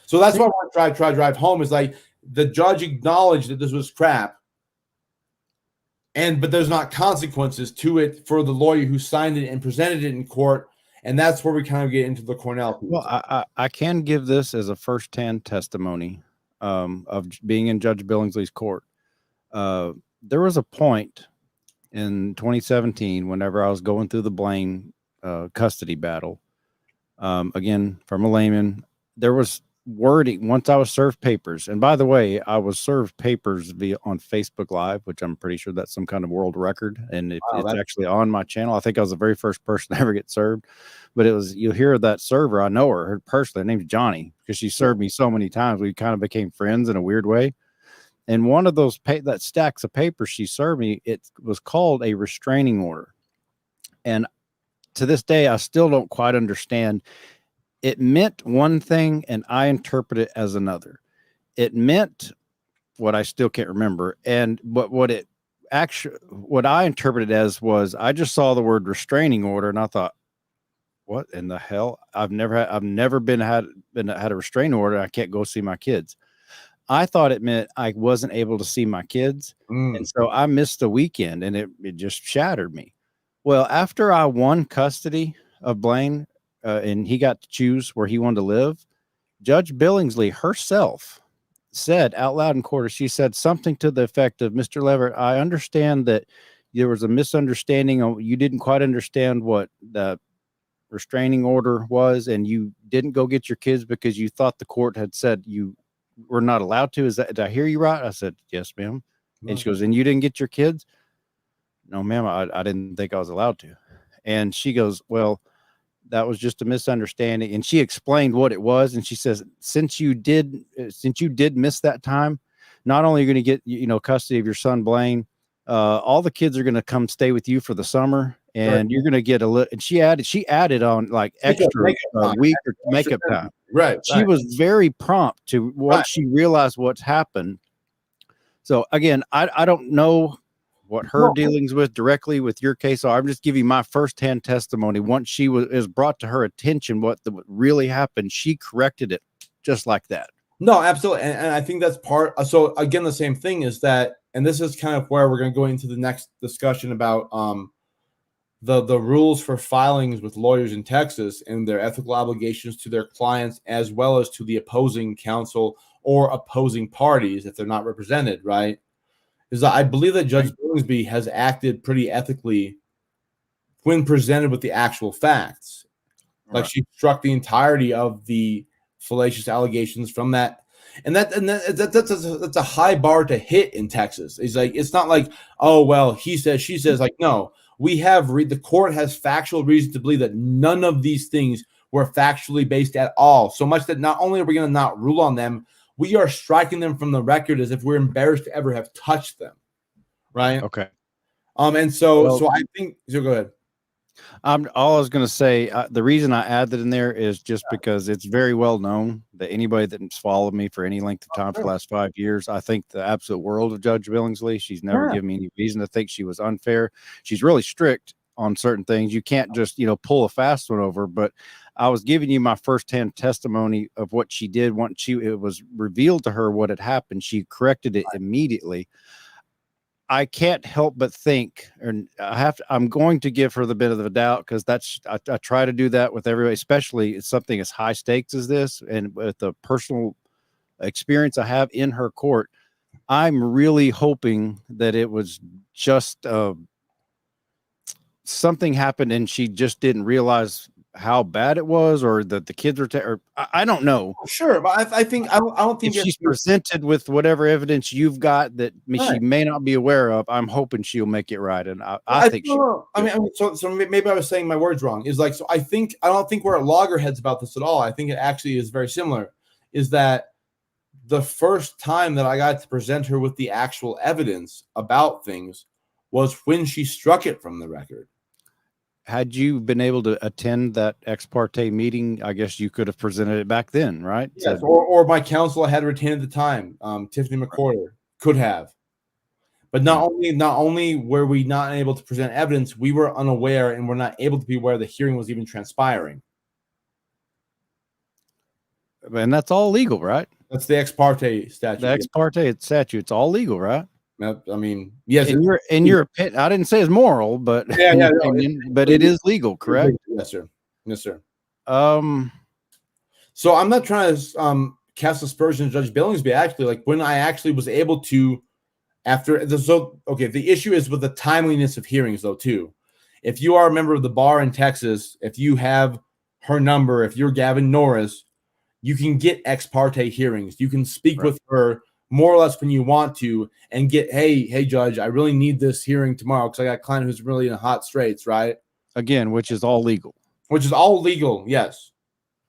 So that's why I want to try to drive home is like the judge acknowledged that this was crap. But there's not consequences to it for the lawyer who signed it and presented it in court. And that's where we kind of get into the Cornell piece. Well, I can give this as a firsthand testimony of being in Judge Billingsley's court. There was a point in 2017 whenever I was going through the Blaine custody battle. Again, from a layman, there was wording once I was served papers. And by the way, I was served papers on Facebook Live, which I'm pretty sure that's some kind of world record. And it's actually on my channel. I think I was the very first person to ever get served. But it was, you hear that server, I know her personally. Her name's Johnny, because she served me so many times. We kind of became friends in a weird way. And one of those that stacks of papers she served me, it was called a restraining order. And to this day, I still don't quite understand. It meant one thing, and I interpret it as another. It meant what I still can't remember. And what I interpreted as was, I just saw the word restraining order, and I thought, what in the hell? I've never had a restraining order. I can't go see my kids. I thought it meant I wasn't able to see my kids. And so I missed the weekend, and it just shattered me. Well, after I won custody of Blaine, and he got to choose where he wanted to live, Judge Billingsley herself said out loud in court, she said something to the effect of, Mr. Leverett, I understand that there was a misunderstanding. You didn't quite understand what the restraining order was, and you didn't go get your kids because you thought the court had said you were not allowed to. Did I hear you right? I said, yes, ma'am. And she goes, and you didn't get your kids? No, ma'am, I didn't think I was allowed to. And she goes, well, that was just a misunderstanding. And she explained what it was. And she says, since you did miss that time, not only are you going to get, custody of your son, Blaine, all the kids are going to come stay with you for the summer, and you're going to get a little, and she added on like extra week or makeup time. Right. She was very prompt to once she realized what's happened. So again, I don't know what her dealings with directly with your case are. I'm just giving you my firsthand testimony. Once is brought to her attention what really happened, she corrected it just like that. No, absolutely. And I think that's part. So again, the same thing is that, and this is kind of where we're going to go into the next discussion about the rules for filings with lawyers in Texas and their ethical obligations to their clients, as well as to the opposing counsel or opposing parties if they're not represented, right? Is that I believe that Judge Billingsby has acted pretty ethically when presented with the actual facts. Like she struck the entirety of the fallacious allegations from that. And that's a high bar to hit in Texas. It's not like, oh, well, he says, she says, like, no, the court has factual reason to believe that none of these things were factually based at all. So much that not only are we going to not rule on them, we are striking them from the record as if we're embarrassed to ever have touched them, right? Okay. And so Well, so I think so. Go ahead. all I was going to say, the reason I add that in there is just because it's very well known that anybody that's followed me for any length of time for the last 5 years, I think the absolute world of Judge Billingsley. She's never given me any reason to think she was unfair. She's really strict on certain things. You can't just, pull a fast one over. But I was giving you my firsthand testimony of what she did once it was revealed to her what had happened. She corrected it immediately. I can't help but think, and I'm going to give her the benefit of the doubt because I try to do that with everybody, especially something as high stakes as this. And with the personal experience I have in her court, I'm really hoping that it was just something happened and she just didn't realize how bad it was, or that the kids were, or I don't know. Sure, but I think I don't think If she's presented with whatever evidence you've got that she may not be aware of, I'm hoping she'll make it right. And I think she. I mean, so maybe I was saying my words wrong. Is like, so I don't think we're at loggerheads about this at all. I think it actually is very similar. Is that the first time that I got to present her with the actual evidence about things was when she struck it from the record. Had you been able to attend that ex parte meeting, I guess you could have presented it back then, right? Yes, or my counsel I had retained at the time, Tiffany McCorder, could have. But not only were we not able to present evidence, we were unaware and were not able to be aware the hearing was even transpiring. And that's all legal, right? That's the ex parte statute. The ex parte statute, it's all legal, right? I mean, yes. In your opinion, I didn't say it's moral, but but it is legal, correct? Yes, sir. Yes, sir. So I'm not trying to cast aspersions on Judge Billingsby. Actually, like when I actually was able to, the issue is with the timeliness of hearings, though, too. If you are a member of the bar in Texas, if you have her number, if you're Gavin Norris, you can get ex parte hearings. You can speak with her more or less when you want to and get, hey, Judge, I really need this hearing tomorrow because I got a client who's really in hot straits, right? Again, which is all legal. Which is all legal, yes.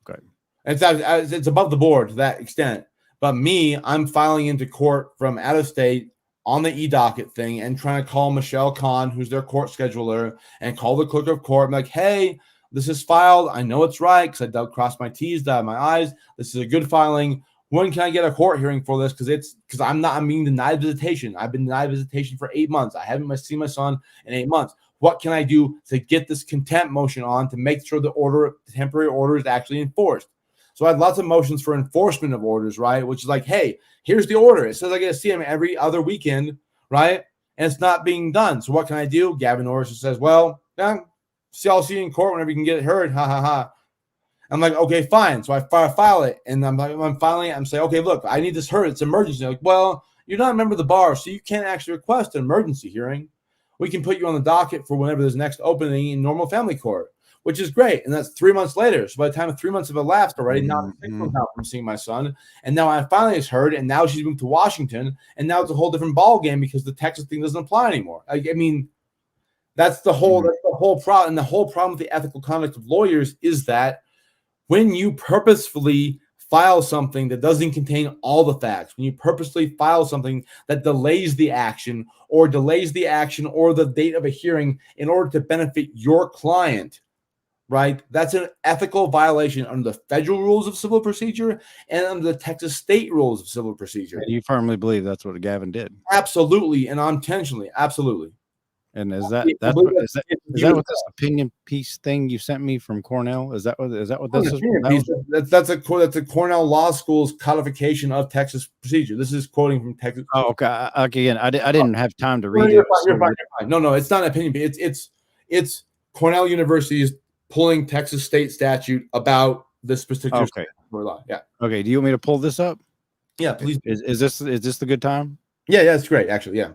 Okay. It's above the board to that extent. But me, I'm filing into court from out of state on the e-docket thing and trying to call Michelle Kahn, who's their court scheduler, and call the clerk of court. I'm like, hey, this is filed. I know it's right because I crossed my T's, dotted my I's. This is a good filing. When can I get a court hearing for this? Because I'm being denied visitation. I've been denied visitation for 8 months. I haven't seen my son in 8 months. What can I do to get this contempt motion on to make sure the temporary order is actually enforced? So I had lots of motions for enforcement of orders, right? Which is like, hey, here's the order. It says I get to see him every other weekend, right? And it's not being done. So what can I do? Gavin Norris just says, well, yeah, I'll see you in court whenever you can get it heard. Ha, ha, ha. I'm like, okay, fine. So I file it. And I'm filing it. I'm saying, okay, look, I need this heard. It's emergency. Like, well, you're not a member of the bar, so you can't actually request an emergency hearing. We can put you on the docket for whenever there's next opening in normal family court, which is great. And that's 3 months later. So by the time 3 months have elapsed already, now I'm 6 months out from seeing my son. And now I finally is heard. And now she's moved to Washington. And now it's a whole different ball game because the Texas thing doesn't apply anymore. I mean, that's the whole problem. And the whole problem with the ethical conduct of lawyers is that when you purposefully file something that doesn't contain all the facts, when you purposely file something that delays the action or the date of a hearing in order to benefit your client, right? That's an ethical violation under the federal rules of civil procedure and under the Texas state rules of civil procedure. And you firmly believe that's what Gavin did? Absolutely, and unintentionally, absolutely. And is that what this opinion piece thing you sent me from Cornell? Is that what this is? That's a Cornell Law School's codification of Texas procedure. This is quoting from Texas. Oh, okay. Again, I didn't have time to read it. You're fine. No, it's not an opinion. It's Cornell University's pulling Texas state statute about this particular law. Yeah. Okay. Do you want me to pull this up? Yeah, please. Is this the good time? Yeah, it's great. Actually, yeah.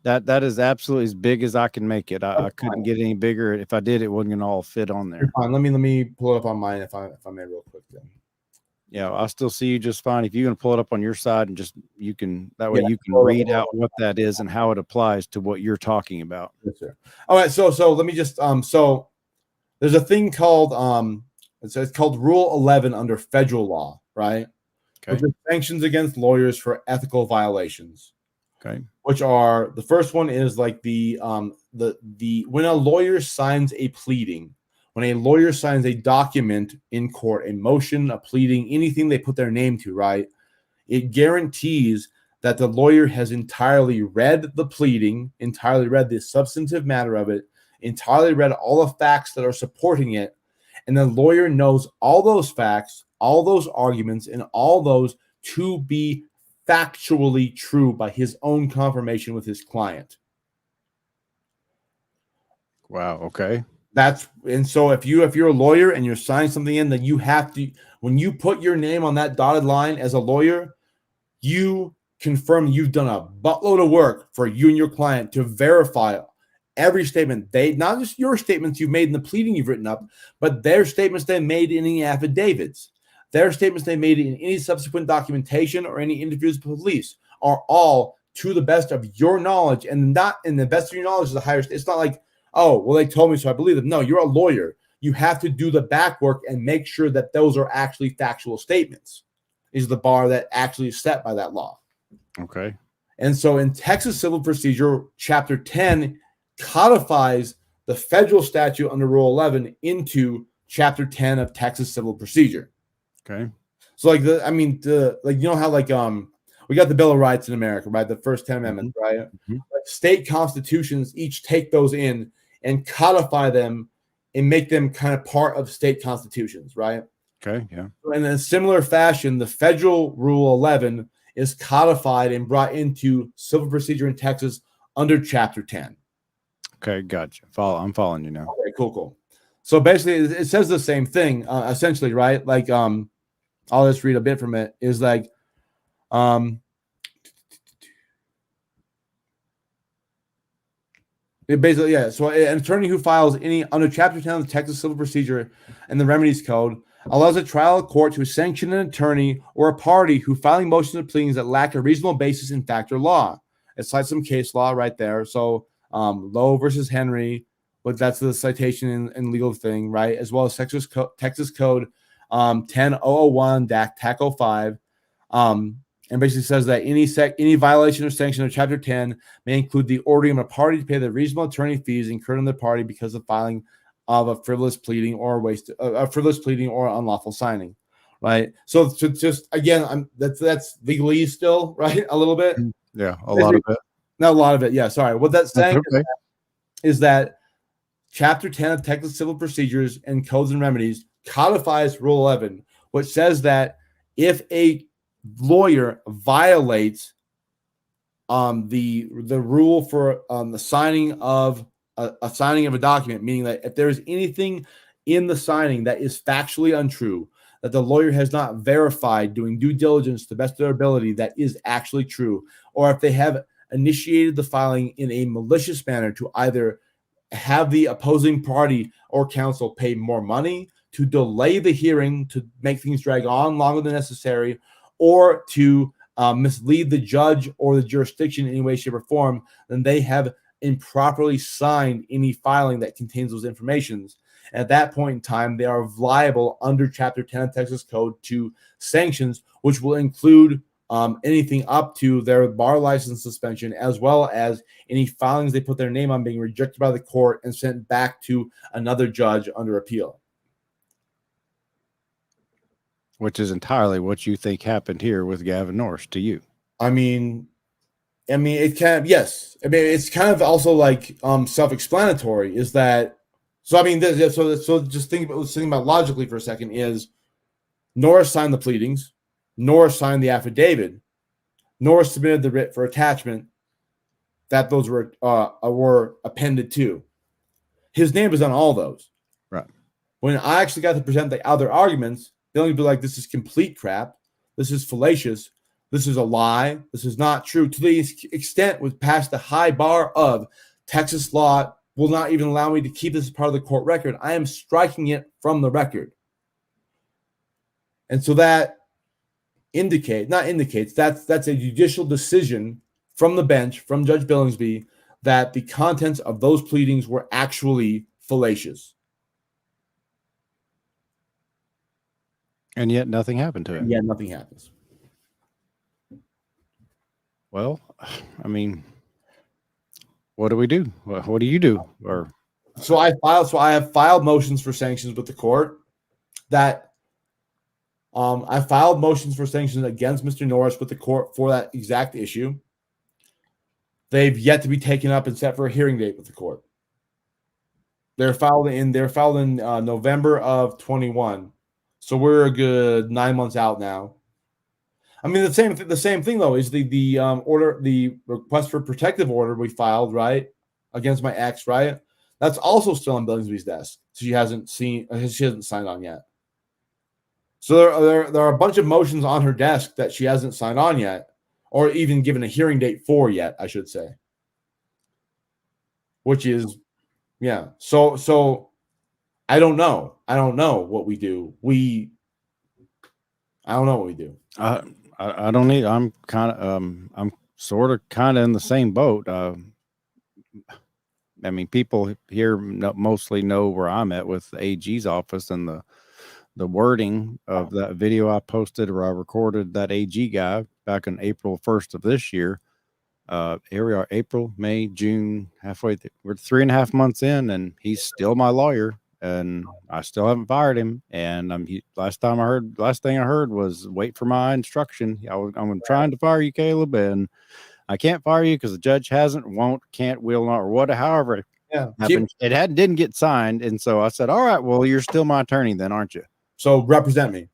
That is absolutely as big as I can make it. I couldn't get any bigger. If I did, it wasn't gonna all fit on there. Fine. Let me pull it up on mine if I may real quick then. Yeah, I'll still see you just fine. If you're gonna pull it up on your side and you can read out what that is and how it applies to what you're talking about. Yes, sir. All right, so let me just so there's a thing called it's called Rule 11 under federal law, right? Okay. Which is sanctions against lawyers for ethical violations. Okay. which are, the first one is like the when a lawyer signs a pleading, when a lawyer signs a document in court, a motion, a pleading, anything they put their name to, right? It guarantees that the lawyer has entirely read the pleading, entirely read the substantive matter of it, entirely read all the facts that are supporting it, and the lawyer knows all those facts, all those arguments, and all those to be factually true by his own confirmation with his client. Wow. Okay. And so if you're a lawyer and you're signing something in, then you have to, when you put your name on that dotted line as a lawyer, you confirm you've done a buttload of work for you and your client to verify every statement. They, not just your statements you've made in the pleading you've written up, but their statements they made in any affidavits, their statements they made in any subsequent documentation or any interviews with police are all to the best of your knowledge, and not in the best of your knowledge is the higher. It's not like, oh, well, they told me, so I believe them. No, you're a lawyer. You have to do the back work and make sure that those are actually factual statements. Is the bar that actually is set by that law. Okay. And so in Texas Civil Procedure, Chapter 10 codifies the federal statute under Rule 11 into Chapter 10 of Texas Civil Procedure. Okay. So like like, you know how like we got the Bill of Rights in America, right? The first 10 amendments, right? Mm-hmm. Like state constitutions each take those in and codify them and make them kind of part of state constitutions, right? Okay. Yeah. In a similar fashion, the federal Rule 11 is codified and brought into civil procedure in Texas under Chapter 10. Okay. Gotcha. I'm following you now. Okay, cool. So basically, it says the same thing, essentially, right? Like, I'll just read a bit from it. Is like, it basically, yeah. So an attorney who files any under Chapter 10 of the Texas Civil Procedure and the Remedies Code allows a trial court to sanction an attorney or a party who filing motions or pleadings that lack a reasonable basis in fact or law. It cites some case law right there. So Lowe versus Henry, but that's the citation and legal thing, right? As well as Texas Code 10001-TAC 05. And basically says that any violation or sanction of Chapter 10 may include the ordering of a party to pay the reasonable attorney fees incurred on the party because of filing of a frivolous pleading or unlawful signing, right? So just again, that's legalese still, right? A little bit, yeah, a lot of it. Not a lot of it, yeah. Sorry, what that's saying okay. is that Chapter 10 of Texas Civil Procedures and Codes and Remedies codifies Rule 11, which says that if a lawyer violates the rule for the signing of a signing of a document, meaning that if there is anything in the signing that is factually untrue, that the lawyer has not verified doing due diligence to the best of their ability that is actually true, or if they have initiated the filing in a malicious manner to either have the opposing party or counsel pay more money, to delay the hearing, to make things drag on longer than necessary, or to mislead the judge or the jurisdiction in any way, shape, or form, then they have improperly signed any filing that contains those informations. And at that point in time, they are liable under Chapter 10 of Texas Code to sanctions, which will include anything up to their bar license suspension, as well as any filings they put their name on being rejected by the court and sent back to another judge under appeal. Which is entirely what you think happened here with Gavin Norris to you. I mean, it kind of, yes. I mean, it's kind of also like self-explanatory. Is that so? I mean, so just think about logically for a second. Is Norris signed the pleadings, Norris signed the affidavit, Norris submitted the writ for attachment that those were appended to. His name is on all those. Right. When I actually got to present the other arguments, they'll only be like, "This is complete crap. This is fallacious. This is a lie. This is not true." To the extent was past the high bar of Texas law will not even allow me to keep this as part of the court record. I am striking it from the record. And so that that's a judicial decision from the bench, from Judge Billingsby, that the contents of those pleadings were actually fallacious. And yet nothing happened to it. Yeah, nothing happens. Well, I mean, what do we do? What do you do? Or So I have filed motions for sanctions with the court that I filed motions for sanctions against Mr. Norris with the court for that exact issue. They've yet to be taken up and set for a hearing date with the court. They're filed in November of 21. So we're a good 9 months out now. I mean, the same thing though is the request for protective order we filed, right, against my ex, right? That's also still on Billingsby's desk. She hasn't signed on yet. So there are a bunch of motions on her desk that she hasn't signed on yet, or even given a hearing date for yet, I should say. Which is, yeah. So I don't know. I don't know what we do. I don't know what we do. I don't need. I'm kind of I'm sort of kind of in the same boat. I mean, people here mostly know where I'm at with the AG's office and the wording of that video I posted where I recorded that AG guy back on April 1st of this year. Here we are, April, May, June, halfway through. We're 3.5 months in, and he's still my lawyer, and I still haven't fired him. And last thing I heard was wait for my instruction. I'm trying to fire you, Caleb, and I can't fire you because the judge hasn't, won't, can't, will not, or what, however it happened. It didn't get signed, and so I said, all right, well, you're still my attorney then, aren't you? So represent me.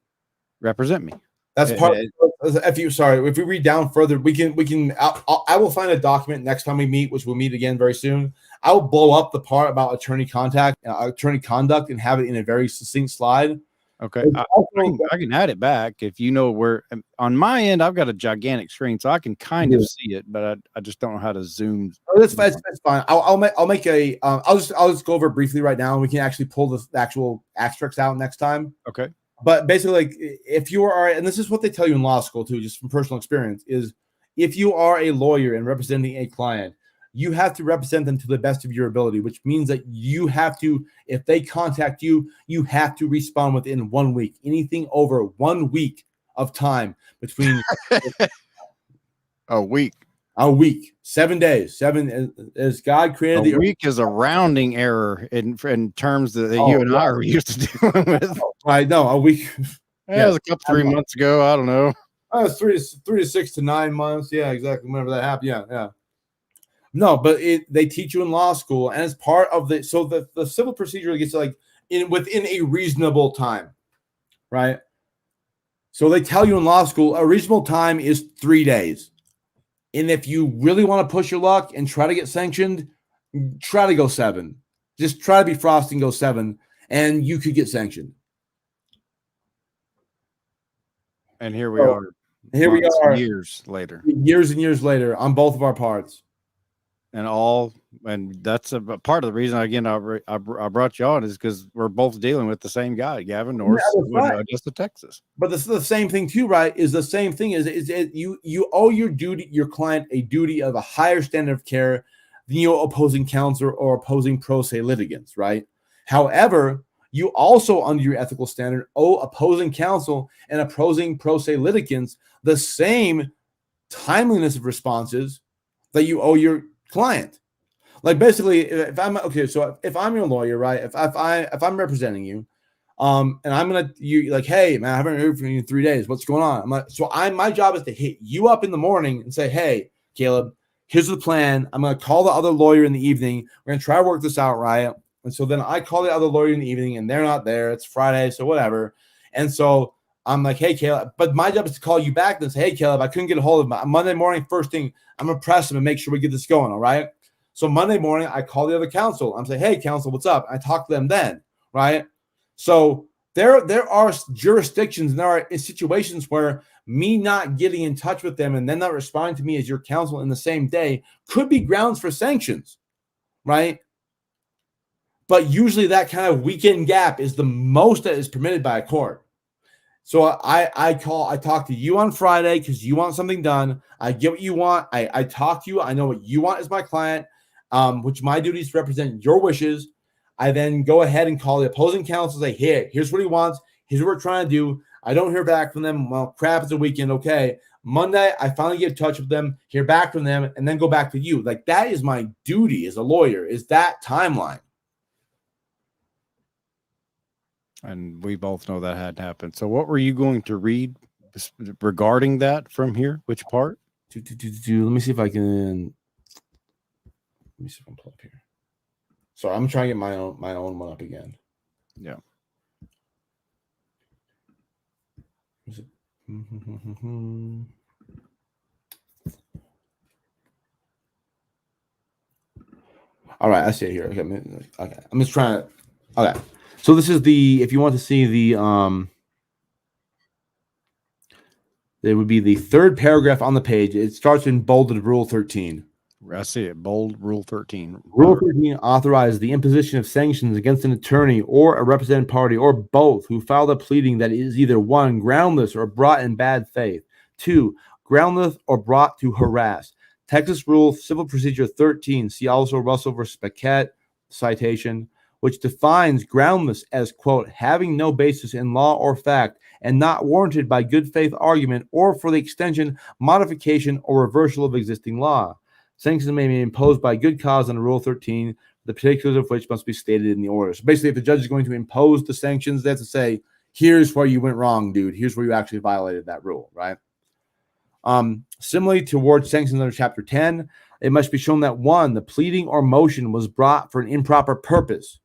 Represent me. That's part. If we read down further, we can. I will find a document next time we meet, which we'll meet again very soon. I will blow up the part about attorney conduct, and have it in a very succinct slide. Okay, I can add it back if you know where. On my end, I've got a gigantic screen, so I can kind of see it, but I just don't know how to zoom. Oh, that's fine. I'll make a. I'll just go over it briefly right now, and we can actually pull the actual extracts out next time. Okay. But basically, like, if you are, and this is what they tell you in law school too, just from personal experience, is if you are a lawyer and representing a client, you have to represent them to the best of your ability, which means that you have to, if they contact you, you have to respond within 1 week. Anything over 1 week of time between a week. 7 days, 7 as God created a week is a rounding error in terms that you and I are used to dealing with. I know a week. Yeah, it was a couple 3 months ago. I don't know. I was 3 to 6 to 9 months. Yeah, exactly. Whenever that happened. Yeah. No, but they teach you in law school, and it's part of the civil procedure gets like within a reasonable time, right? So they tell you in law school a reasonable time is 3 days. And if you really want to push your luck and try to get sanctioned, try to go 7. Just try to be frosty and go 7, and you could get sanctioned. And here we are. Here we are. Years and years later on both of our parts. And that's a part of the reason, again, I brought you on is because we're both dealing with the same guy, Gavin Norris, Odessa, Texas. But this is the same thing too, right? Is the same thing is you owe your client a duty of a higher standard of care than your opposing counsel or opposing pro se litigants, right? However, you also, under your ethical standard, owe opposing counsel and opposing pro se litigants the same timeliness of responses that you owe your client. Like basically, if I'm your lawyer, right? If I'm representing you, and I'm gonna like, hey man, I haven't heard from you in 3 days. What's going on? My job is to hit you up in the morning and say, hey, Caleb, here's the plan. I'm gonna call the other lawyer in the evening. We're gonna try to work this out, right? And so then I call the other lawyer in the evening, and they're not there. It's Friday, so whatever. And so I'm like, hey, Caleb, but my job is to call you back and say, hey, Caleb, I couldn't get a hold of him. Monday morning, first thing, I'm going to press him and make sure we get this going, all right? So Monday morning, I call the other counsel. I'm saying, hey, counsel, what's up? I talk to them then, right? So there are jurisdictions and there are situations where me not getting in touch with them and then not responding to me as your counsel in the same day could be grounds for sanctions, right? But usually that kind of weekend gap is the most that is permitted by a court. So I talk to you on Friday because you want something done. I get what you want. I talk to you. I know what you want as my client, which my duty is to represent your wishes. I then go ahead and call the opposing counsel and say, here's what he wants. Here's what we're trying to do. I don't hear back from them. Well, crap, it's a weekend. Okay. Monday, I finally get in touch with them, hear back from them, and then go back to you. Like, that is my duty as a lawyer, is that timeline. And we both know that had happened. So what were you going to read regarding that from here? Which part? Let me see if I can. Let me see if I can pull up here. Sorry, I'm trying to get my own one up again. Yeah. Is it? All right, I see it here. Okay, I'm just trying to. Okay, so this is the. If you want to see the there would be the third paragraph on the page. It starts in bolded Rule 13. I see it. Bold Rule 13. Rule 13 authorizes the imposition of sanctions against an attorney or a represented party or both who filed a pleading that is either 1, groundless or brought in bad faith, 2, groundless or brought to harass. Texas Rule Civil Procedure 13, see also Russell versus Paquette citation, which defines groundless as, quote, having no basis in law or fact and not warranted by good faith argument or for the extension, modification, or reversal of existing law. Sanctions may be imposed by good cause under Rule 13, the particulars of which must be stated in the order. So basically, if the judge is going to impose the sanctions, they have to say, here's where you went wrong, dude. Here's where you actually violated that rule, right? Similarly, towards sanctions under Chapter 10, it must be shown that 1, the pleading or motion was brought for an improper purpose,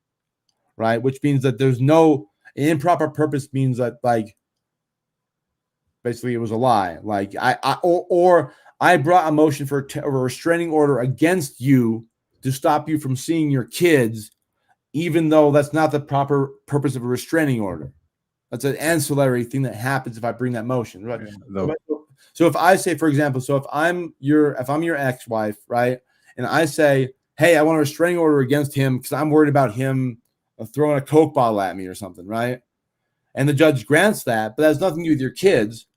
right? Which means that there's no an improper purpose means that, like, basically it was a lie. Like I brought a motion for a restraining order against you to stop you from seeing your kids, even though that's not the proper purpose of a restraining order. That's an ancillary thing that happens if I bring that motion, right? Yeah, so if I say, for example, if I'm your ex-wife, right, and I say, hey, I want a restraining order against him because I'm worried about him throwing a Coke bottle at me or something, right? And the judge grants that, but that has nothing to do with your kids.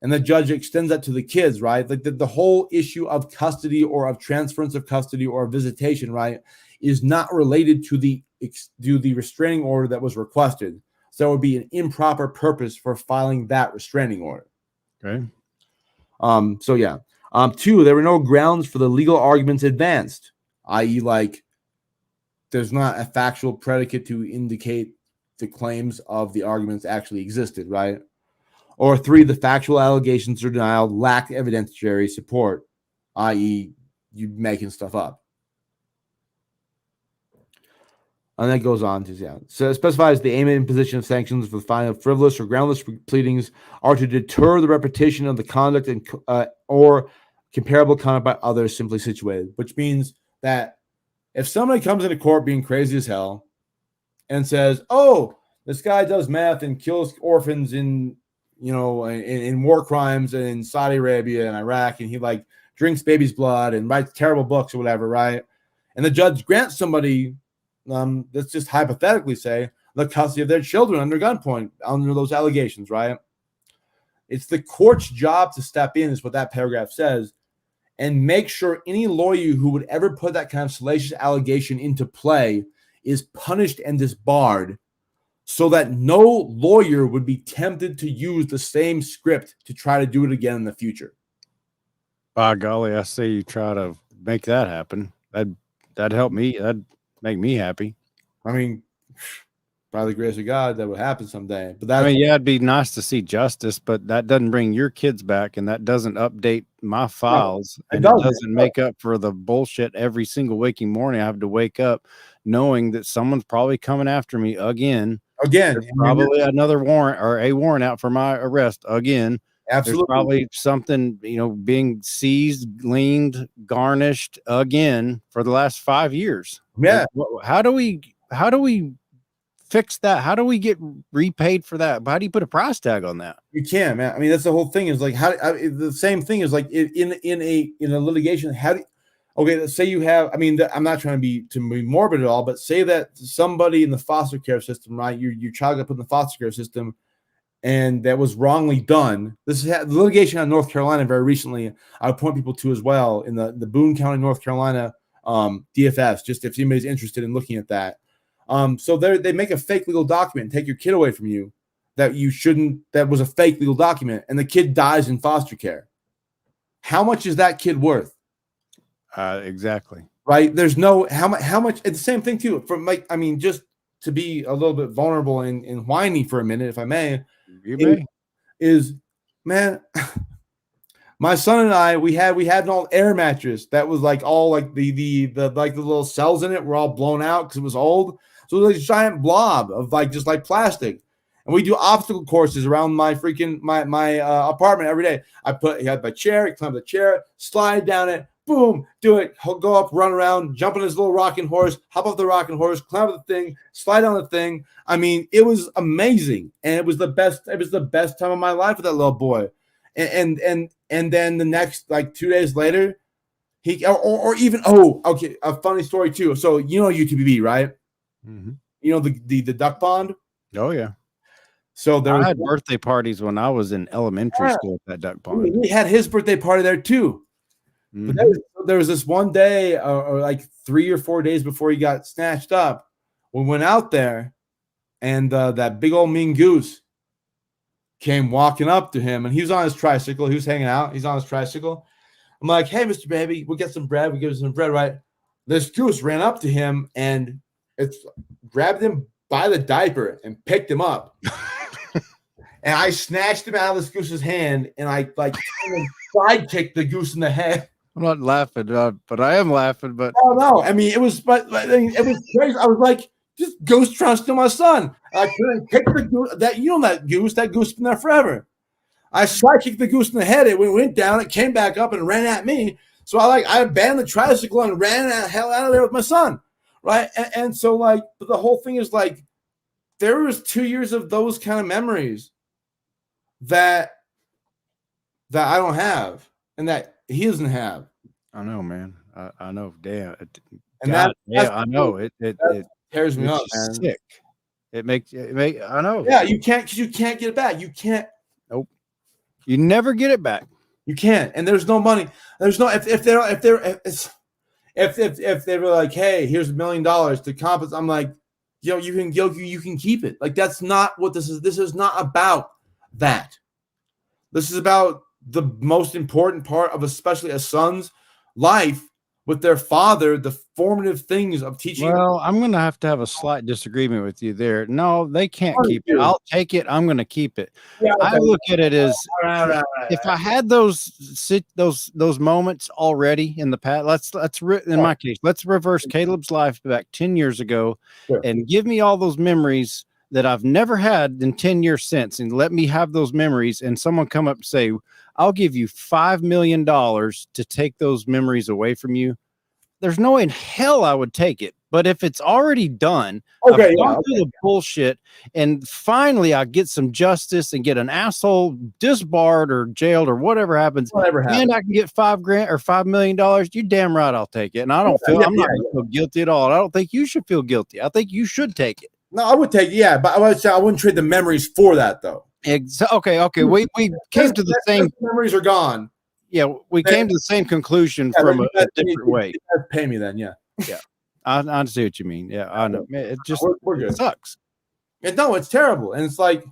And the judge extends that to the kids, right? Like the whole issue of custody or of transference of custody or visitation, right, is not related to the restraining order that was requested. So it would be an improper purpose for filing that restraining order. Okay. So yeah. 2, there were no grounds for the legal arguments advanced, i.e., like there's not a factual predicate to indicate the claims of the arguments actually existed, right? Or 3, the factual allegations or denial lacked evidentiary support, i.e., you making stuff up. And that goes on to, yeah. So it specifies the aim and imposition of sanctions for the filing of frivolous or groundless pleadings are to deter the repetition of the conduct and or comparable conduct by others simply situated, which means that if somebody comes into court being crazy as hell and says, oh, this guy does meth and kills orphans in war crimes in Saudi Arabia and Iraq, and he like drinks baby's blood and writes terrible books or whatever, right? And the judge grants somebody, let's just hypothetically say, the custody of their children under gunpoint under those allegations, right? It's the court's job to step in, is what that paragraph says, and make sure any lawyer who would ever put that kind of salacious allegation into play is punished and disbarred, so that no lawyer would be tempted to use the same script to try to do it again in the future. By golly, I say you try to make that happen. That'd help me. That'd make me happy. I mean, by the grace of God, that would happen someday. But that's, yeah, it'd be nice to see justice, but that doesn't bring your kids back, and that doesn't update my files, and it doesn't make up for the bullshit every single waking morning. I have to wake up knowing that someone's probably coming after me again. There's probably another warrant or a warrant out for my arrest again. Absolutely. There's probably something, being seized, leaned, garnished again for the last 5 years. Yeah. Like, how do we fix that? How do we get repaid for that? How do you put a price tag on that? You can't, man. I mean, that's the whole thing. Is like the same thing is like in a litigation. Okay, let's say you have, I'm not trying to be morbid at all, but say that somebody in the foster care system, right? Your child got put in the foster care system and that was wrongly done. This is the litigation out of North Carolina very recently. I would point people to as well in the Boone County, North Carolina DFS, just if anybody's interested in looking at that. So they make a fake legal document and take your kid away from you that you shouldn't, that was a fake legal document, and the kid dies in foster care. How much is that kid worth? Exactly. Right? There's no how much. It's the same thing too. From like, I mean, just to be a little bit vulnerable and whiny for a minute, if I may. You may. Is man, my son and I, we had an old air mattress that was like all like the like the little cells in it were all blown out because it was old. So it was like a giant blob of like just like plastic. And we do obstacle courses around my freaking my apartment every day. He had my chair, climb the chair, slide down it, boom, do it, go up, run around, jump on his little rocking horse, hop off the rocking horse, climb up the thing, slide down the thing. I mean, it was amazing, and it was the best. It was the best time of my life with that little boy. And then the next like 2 days later, he or even okay, a funny story too. So you know UTBB, right? Mm-hmm. You know the duck pond. Oh yeah. So I had birthday parties when I was in elementary school at that duck pond. We had his birthday party there too. Mm-hmm. But there was this one day, or like 3 or 4 days before he got snatched up, we went out there, and that big old mean goose came walking up to him, and he was on his tricycle. He was hanging out. He's on his tricycle. I'm like, "Hey, Mr. Baby, we'll get some bread." We give him some bread, right? This goose ran up to him and it's grabbed him by the diaper and picked him up. And I snatched him out of this goose's hand, and I like side kicked the goose in the head. I'm not laughing, but I am laughing. But oh no, I mean it was crazy. I was like, just goose trying to steal my son. I couldn't kick the goose. That goose been there forever. I side kicked the goose in the head. It went down. It came back up and ran at me. So I abandoned the tricycle and ran the hell out of there with my son, right? And so like the whole thing is like there was 2 years of those kind of memories that I don't have and that he doesn't have. I know, man. I know. Damn. And I know. It tears me up, man. Sick. It makes. I know. Yeah, you can't get it back. You can't. Nope. You never get it back. You can't. And there's no money. There's no if they were like, hey, here's $1 million to compensate. I'm like, you can keep it. Like that's not what this is. This is not about that. This is about the most important part of especially a son's life with their father, the formative things of teaching. Well, I'm going to have a slight disagreement with you there. No, they can't keep it. I'll take it. I'm going to keep it. Yeah, okay. I look at it as if I had those moments already in the past. In my case, let's reverse Caleb's life back 10 years ago and give me all those memories that I've never had in 10 years since, and let me have those memories. And someone come up and say, I'll give you $5 million to take those memories away from you. There's no way in hell I would take it. But if it's already done, I've gone through the bullshit, and finally I get some justice and get an asshole disbarred or jailed or whatever happens, and I can get $5,000 or $5 million, you're damn right I'll take it. And I don't I'm not gonna feel guilty at all. I don't think you should feel guilty. I think you should take it. No, I would take but I would say I wouldn't trade the memories for that though. Okay. We came to the same memories are gone. Yeah, we came to the same conclusion from a different way. Pay me then, yeah. I see what you mean. Yeah, I know. It just it sucks. No, it's terrible, and it's like,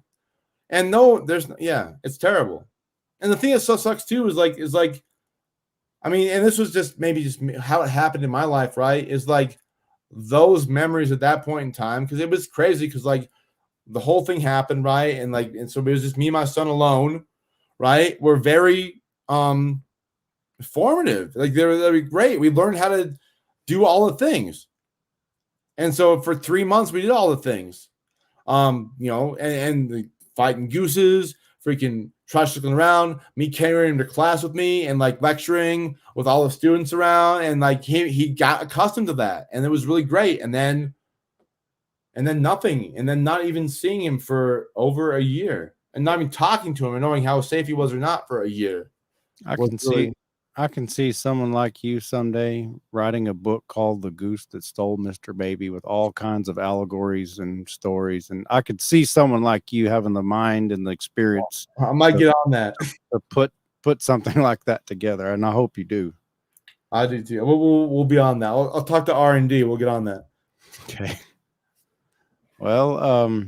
and no, it's terrible. And the thing that so sucks too is like, I mean, and this was just how it happened in my life, right? Is like those memories at that point in time, because it was crazy, because like the whole thing happened, right? And so it was just me and my son alone, right? We're very formative. Like they were great. We learned how to do all the things. And so for 3 months we did all the things. And the fighting gooses, freaking tricycling around, me carrying him to class with me, and like lecturing with all the students around, and like he got accustomed to that, and it was really great. And then nothing, and then not even seeing him for over a year, and not even talking to him and knowing how safe he was or not for a year. I can see someone like you someday writing a book called The Goose That Stole Mr. Baby, with all kinds of allegories and stories. And I could see someone like you having the mind and the experience. I might get on that. To put something like that together, and I hope you do. I do too. We'll be on that. I'll talk to R&D. We'll get on that. Okay. Well,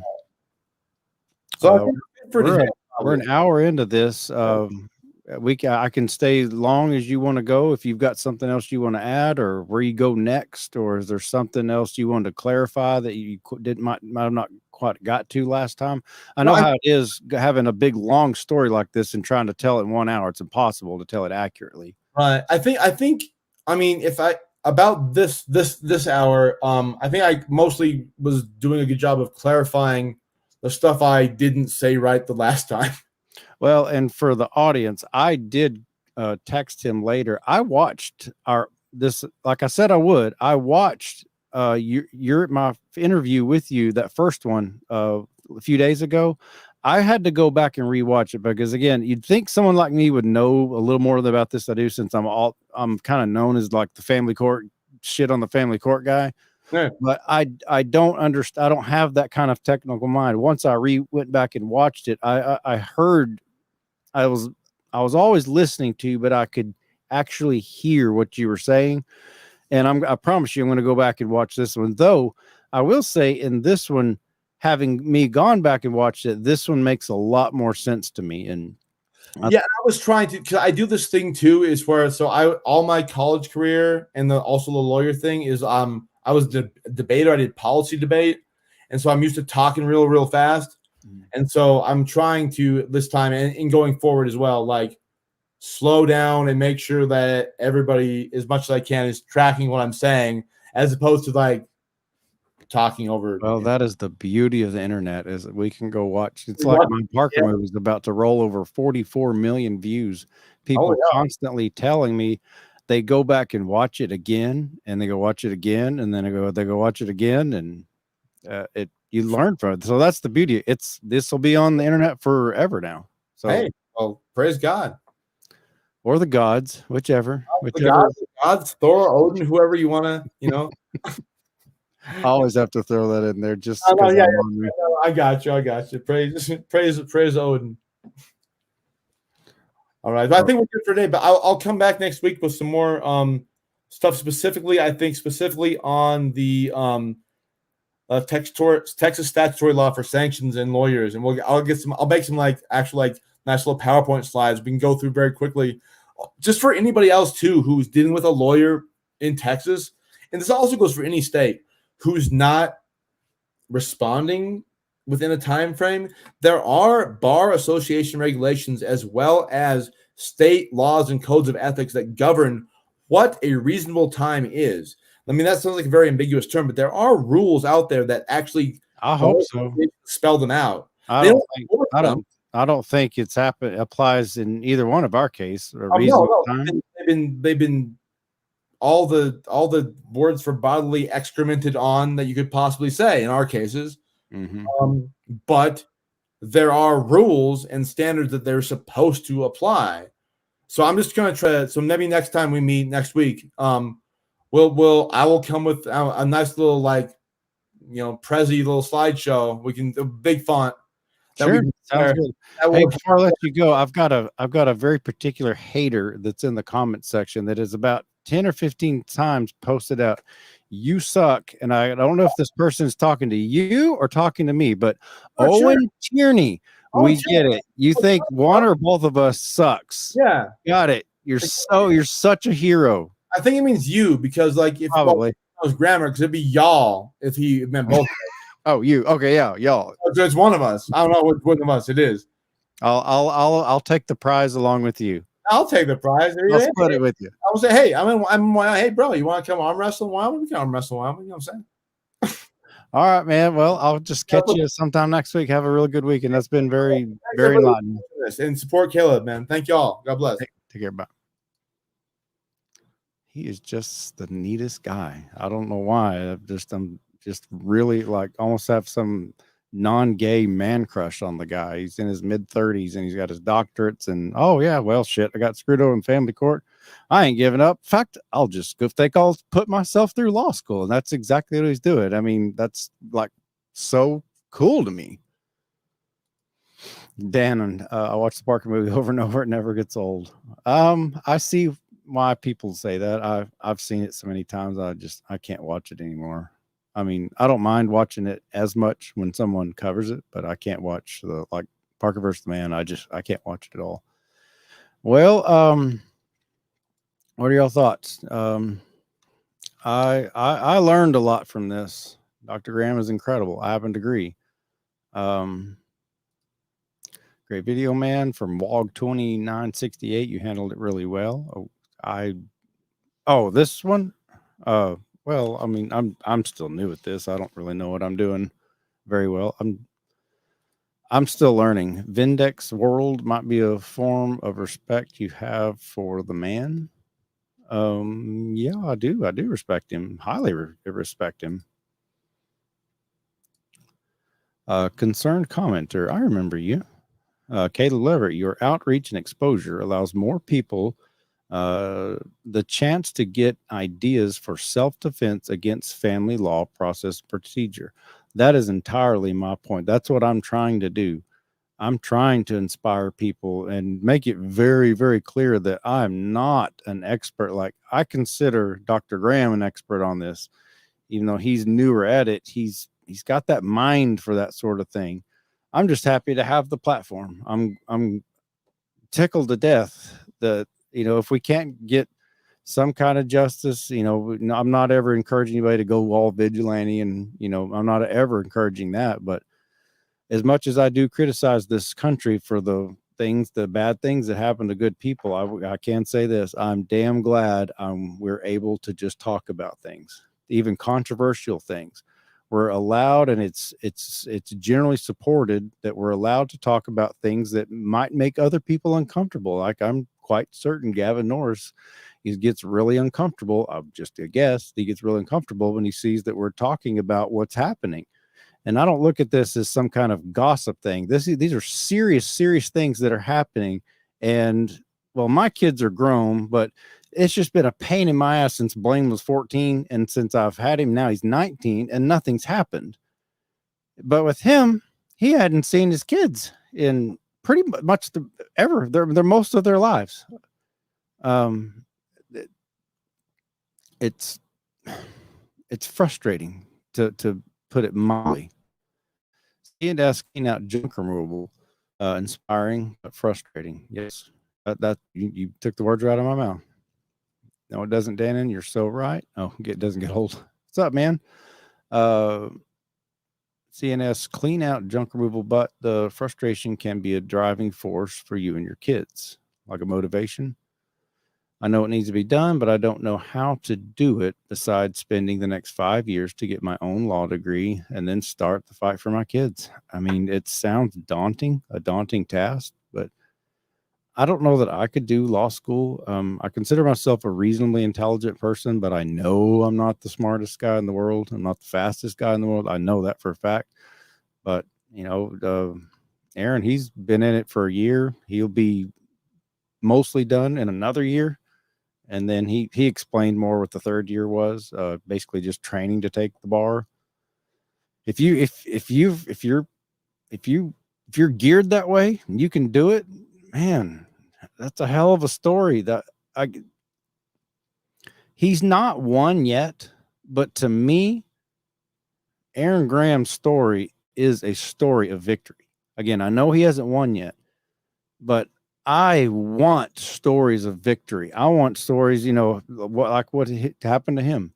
So I think for we're, today, we're an hour into this. I can stay long as you want to go. If you've got something else you want to add, or where you go next, or is there something else you want to clarify that you might have not quite got to last time? I know how it is having a big long story like this and trying to tell it in 1 hour. It's impossible to tell it accurately. I think. I mean, if I about this hour, I think I mostly was doing a good job of clarifying the stuff I didn't say right the last time. Well, and for the audience, I did text him later. I watched this, like I said I would. I watched my interview with you, that first one a few days ago. I had to go back and rewatch it because, again, you'd think someone like me would know a little more about this than I do, since I'm kind of known as like the family court shit on the family court guy. Yeah. But I don't understand. I don't have that kind of technical mind. Once I went back and watched it, I heard. I was always listening to you, but I could actually hear what you were saying. And I promise you, I'm going to go back and watch this one. Though I will say, in this one, having me gone back and watched it, this one makes a lot more sense to me. And I was trying to, because I do this thing too, is where all my college career and also the lawyer thing is I was a debater. I did policy debate, and so I'm used to talking real fast. And so I'm trying to this time and going forward as well, like slow down and make sure that everybody, as much as I can, is tracking what I'm saying, as opposed to like talking over. Well, that is the beauty of the internet, is that we can go watch. It's like my Parker movie is about to roll over 44 million views. People constantly telling me they go back and watch it again, and they go watch it again, and then they go watch it again, and you learn from it. So that's the beauty. This will be on the internet forever now. So hey, well, praise God. Or the gods, whichever. The gods, Thor, Odin, whoever you want to, I always have to throw that in there just because I got you. Praise Odin. All right, but I think we're good for today. But I'll come back next week with some more stuff specifically. I think specifically on the Texas statutory law for sanctions and lawyers, and I'll make some nice little PowerPoint slides we can go through very quickly, just for anybody else too who's dealing with a lawyer in Texas, and this also goes for any state who's not responding within a time frame. There are bar association regulations as well as state laws and codes of ethics that govern what a reasonable time is. I mean, that sounds like a very ambiguous term, but there are rules out there that actually, I hope so, spell them out. I don't think it's applies in either one of our case. No. They've been all the words for bodily excremented on that you could possibly say in our cases. Mm-hmm. But there are rules and standards that they're supposed to apply. So I'm just going to try. So maybe next time we meet next week, I will come with a nice little Prezi little slideshow. We can big font. Sure, sounds good. Hey, before I let you go, I've got a very particular hater that's in the comment section that is about 10 or 15 times posted out, "You suck," and I don't know if this person is talking to you or talking to me, but Owen Tierney, we get it. You think one or both of us sucks? Yeah, got it. You're such a hero. I think it means you, because if probably it was grammar, because it'd be y'all if he meant both. Oh, you okay? Yeah, y'all. It's one of us. I don't know which one of us it is. I'll take the prize along with you. I'll take the prize. I'll split it with you. I'll say, hey, hey, bro, you want to come arm wrestle? Why don't we come arm wrestle? You know what I'm saying? All right, man. Well, I'll just catch you sometime next week. Have a really good week, and that's been very, very enlightening. And support Caleb, man. Thank y'all. God bless. Take care. Bye. He is just the neatest guy. I don't know why. I'm just really almost have some non-gay man crush on the guy. He's in his mid-30s and he's got his doctorates, and shit, I got screwed over in family court. I ain't giving up. In fact, I'll just I'll put myself through law school, and that's exactly what he's doing. I mean, that's so cool to me. Dan, and I watch the Parker movie over and over. It never gets old. I see why people say that. I've seen it so many times. I can't watch it anymore. I mean, I don't mind watching it as much when someone covers it, but I can't watch the like Parker versus the Man. I can't watch it at all. Well, what are y'all thoughts? I learned a lot from this. Dr. Graham is incredible. I happen to agree. Great video, man. From WOG 2968, you handled it really well. This one. Well, I mean, I'm still new at this. I don't really know what I'm doing very well. I'm still learning. Vindex World might be a form of respect you have for the man. Yeah, I do respect him. Highly respect him. Concerned commenter, I remember you. Caleb Leverett, your outreach and exposure allows more people the chance to get ideas for self-defense against family law process procedure. That is entirely my point. That's what I'm trying to do. I'm trying to inspire people and make it very, very clear that I'm not an expert. Like, I consider Dr. Graham an expert on this, even though he's newer at it. He's got that mind for that sort of thing. I'm just happy to have the platform. I'm tickled to death that, if we can't get some kind of justice, I'm not ever encouraging anybody to go all vigilante, and, I'm not ever encouraging that. But as much as I do criticize this country for the bad things that happen to good people, I can say this: I'm damn glad we're able to just talk about things, even controversial things. We're allowed, and it's generally supported, that we're allowed to talk about things that might make other people uncomfortable. Like, I'm quite certain Gavin Norris, he gets really uncomfortable. I'm just a guess. He gets really uncomfortable when he sees that we're talking about what's happening. And I don't look at this as some kind of gossip thing. These are serious things that are happening. And, well, my kids are grown, but it's just been a pain in my ass since Blaine was 14. And since I've had him now, he's 19, and nothing's happened. But with him, he hadn't seen his kids in pretty much ever. They're most of their lives. It's frustrating to put it mildly. And asking out junk removal, inspiring but frustrating. Yes, that you took the words right out of my mouth. No, it doesn't, Dannon. You're so right. Oh, it doesn't get old. What's up, man? CNS, clean out junk removal, but the frustration can be a driving force for you and your kids, like a motivation. I know it needs to be done, but I don't know how to do it besides spending the next 5 years to get my own law degree and then start the fight for my kids. I mean, it sounds daunting, a daunting task, but I don't know that I could do law school. I consider myself a reasonably intelligent person, but I know I'm not the smartest guy in the world. I'm not the fastest guy in the world. I know that for a fact. But, Aaron, he's been in it for a year. He'll be mostly done in another year. And then he explained more what the third year was, basically just training to take the bar. If you're geared that way and you can do it, man, that's a hell of a story. He's not won yet, but to me, Aaron Graham's story is a story of victory. Again, I know he hasn't won yet, but I want stories of victory. I want stories, what happened to him.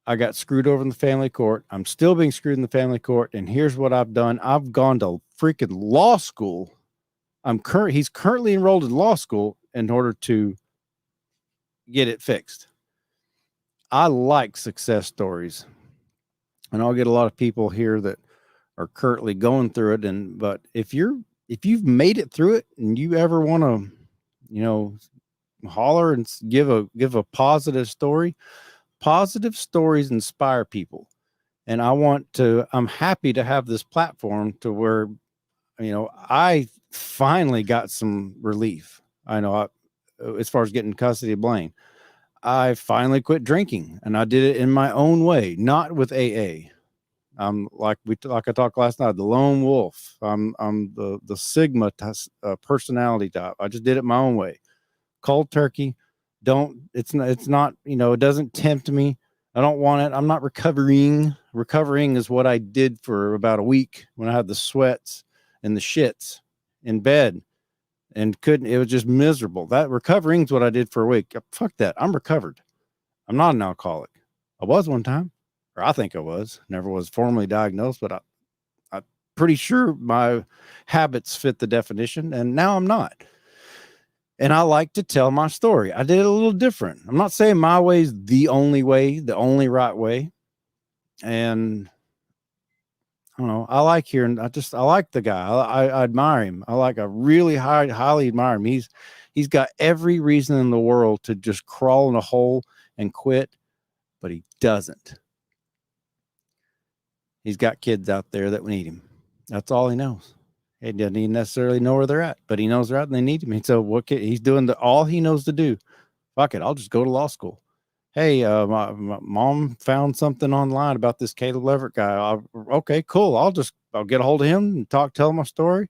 I got screwed over in the family court. I'm still being screwed in the family court. And here's what I've done. I've gone to freaking law school. He's currently enrolled in law school in order to get it fixed. I like success stories. And I'll get a lot of people here that are currently going through it. But if you've made it through it and you ever want to, holler and give a positive story, positive stories inspire people. And I'm happy to have this platform to where, I finally got some relief. I know as far as getting custody of Blaine, I finally quit drinking, and I did it in my own way, not with AA. I'm like I talked last night, the lone wolf. I'm the Sigma personality type. I just did it my own way. Cold turkey. It's not, it doesn't tempt me. I don't want it. I'm not recovering. Recovering is what I did for about a week when I had the sweats and the shits in bed and couldn't. It was just miserable. That recovering is what I did for a week. Fuck that. I'm recovered. I'm not an alcoholic. I was one time, or I think I was. Never was formally diagnosed, but I'm pretty sure my habits fit the definition, and now I'm not. And I like to tell my story. I did it a little different. I'm not saying my way is the only way, the only right way. And I don't know. I like hearing. I like the guy. I admire him. I really highly admire him. He's got every reason in the world to just crawl in a hole and quit, but he doesn't. He's got kids out there that need him. That's all he knows. He doesn't even necessarily know where they're at, but he knows they're out and they need him. And so he's doing all he knows to do. Fuck it. I'll just go to law school. Hey, my mom found something online about this Caleb Leverett guy. Okay, cool. I'll get a hold of him and tell him my story.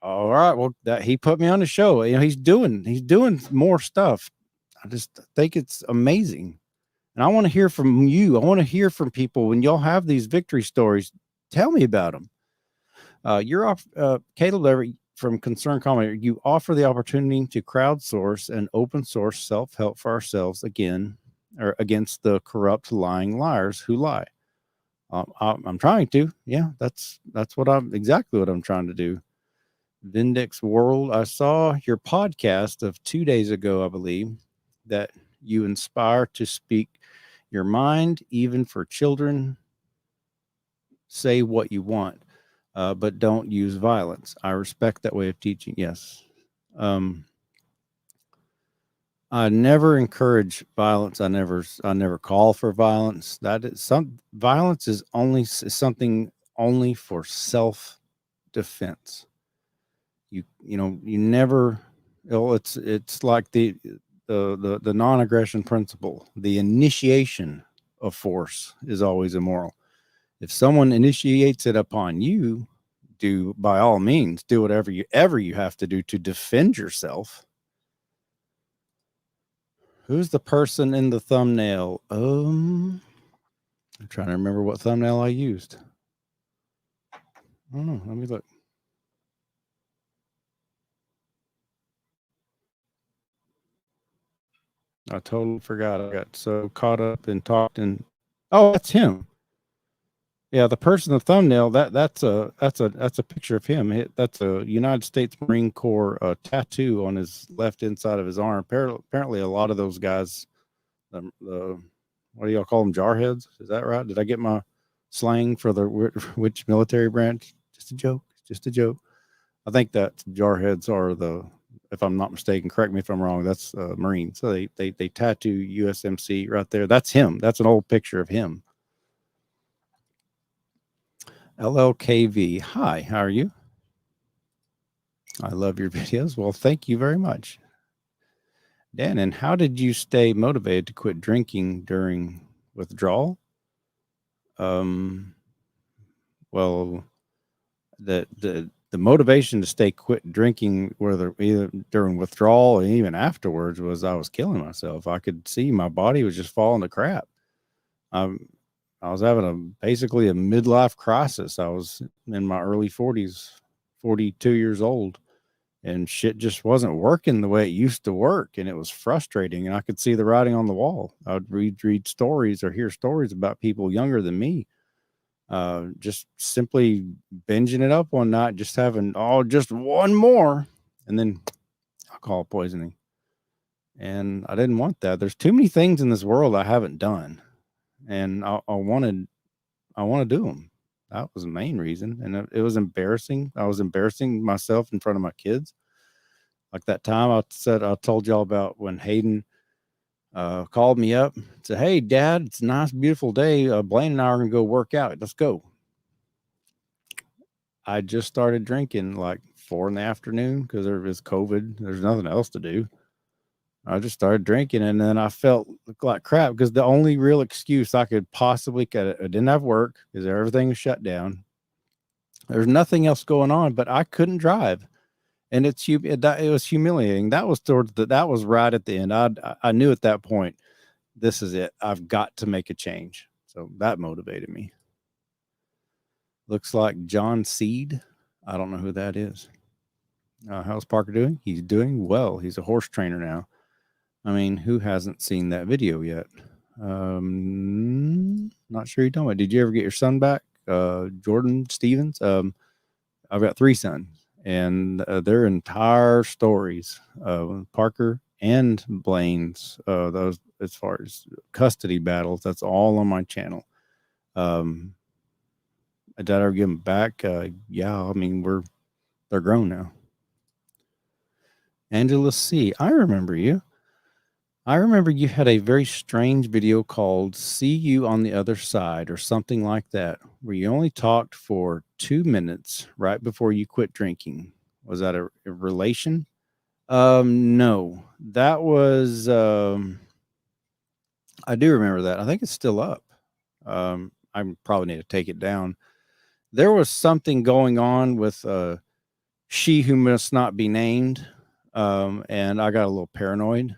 All right. Well, he put me on the show. He's doing more stuff. I just think it's amazing. And I want to hear from you. I want to hear from people when y'all have these victory stories. Tell me about them. You're off, Caleb Leverett from Concern Comment. You offer the opportunity to crowdsource and open source self-help for ourselves against the corrupt, lying liars who lie. I'm trying to. Yeah, that's exactly what I'm trying to do. Vindex World. I saw your podcast of 2 days ago, I believe, that you inspire to speak your mind, even for children. Say what you want, but don't use violence. I respect that way of teaching. Yes. I never encourage violence. I never call for violence. Violence is something only for self-defense. You never. It's like the non-aggression principle. The initiation of force is always immoral. If someone initiates it upon you, by all means do whatever you have to do to defend yourself. Who's the person in the thumbnail? I'm trying to remember what thumbnail I used. I don't know. Let me look. I totally forgot. I got so caught up and talked and that's him. Yeah, the person in the thumbnail, that's a picture of him. That's a United States Marine Corps tattoo on his left inside of his arm. Apparently, a lot of those guys, what do y'all call them? Jarheads? Is that right? Did I get my slang for which military branch? Just a joke. Just a joke. I think that jarheads are if I'm not mistaken, correct me if I'm wrong, that's Marines. So they tattoo USMC right there. That's him. That's an old picture of him. LLKV. Hi, how are you? I love your videos. Well, thank you very much. Dan, and how did you stay motivated to quit drinking during withdrawal? Well, the motivation to quit drinking, either during withdrawal and even afterwards, was I was killing myself. I could see my body was just falling to crap. I was having basically a midlife crisis. I was in my early 40s, 42 years old, and shit just wasn't working the way it used to work. And it was frustrating. And I could see the writing on the wall. I would read stories or hear stories about people younger than me, just simply binging it up one night, just having, just one more, and then alcohol poisoning. And I didn't want that. There's too many things in this world I haven't done. And I want to do them. That was the main reason. And it was embarrassing. I was embarrassing myself in front of my kids. Like that time I told y'all about when Hayden called me up and said, "Hey, Dad, it's a nice, beautiful day. Blaine and I are going to go work out. Let's go." I just started drinking like 4 p.m. because there was COVID. There's nothing else to do. I just started drinking, and then I felt like crap because the only real excuse I could possibly I didn't have work because everything was shut down. There's nothing else going on, but I couldn't drive, and it was humiliating. That was right at the end. I knew at that point this is it. I've got to make a change. So that motivated me. Looks like John Seed. I don't know who that is. How's Parker doing? He's doing well. He's a horse trainer now. I mean, who hasn't seen that video yet? Not sure you're talking about. Did you ever get your son back? Jordan Stevens. I've got 3 sons, and their entire stories, Parker and Blaine's, those as far as custody battles, that's all on my channel. Did I ever give them back? Yeah, I mean, they're grown now. Angela C. I remember you. I remember you had a very strange video called See You on the Other Side or something like that, where you only talked for 2 minutes right before you quit drinking. Was that a relation? No, that was, I do remember that. I think it's still up. I probably need to take it down. There was something going on with She Who Must Not Be Named, and I got a little paranoid,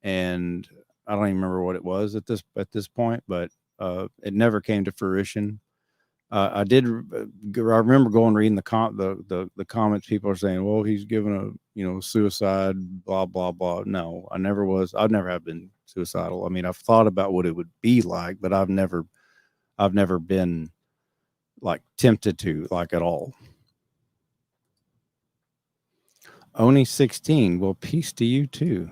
and I don't even remember what it was at this point, but it never came to fruition. I remember going reading the comments. People are saying, "Well, he's given a suicide, blah blah blah." No, I never was. I've never have been suicidal. I mean, I've thought about what it would be like, but I've never been like tempted to, like, at all. Only 16. Well, peace to you too.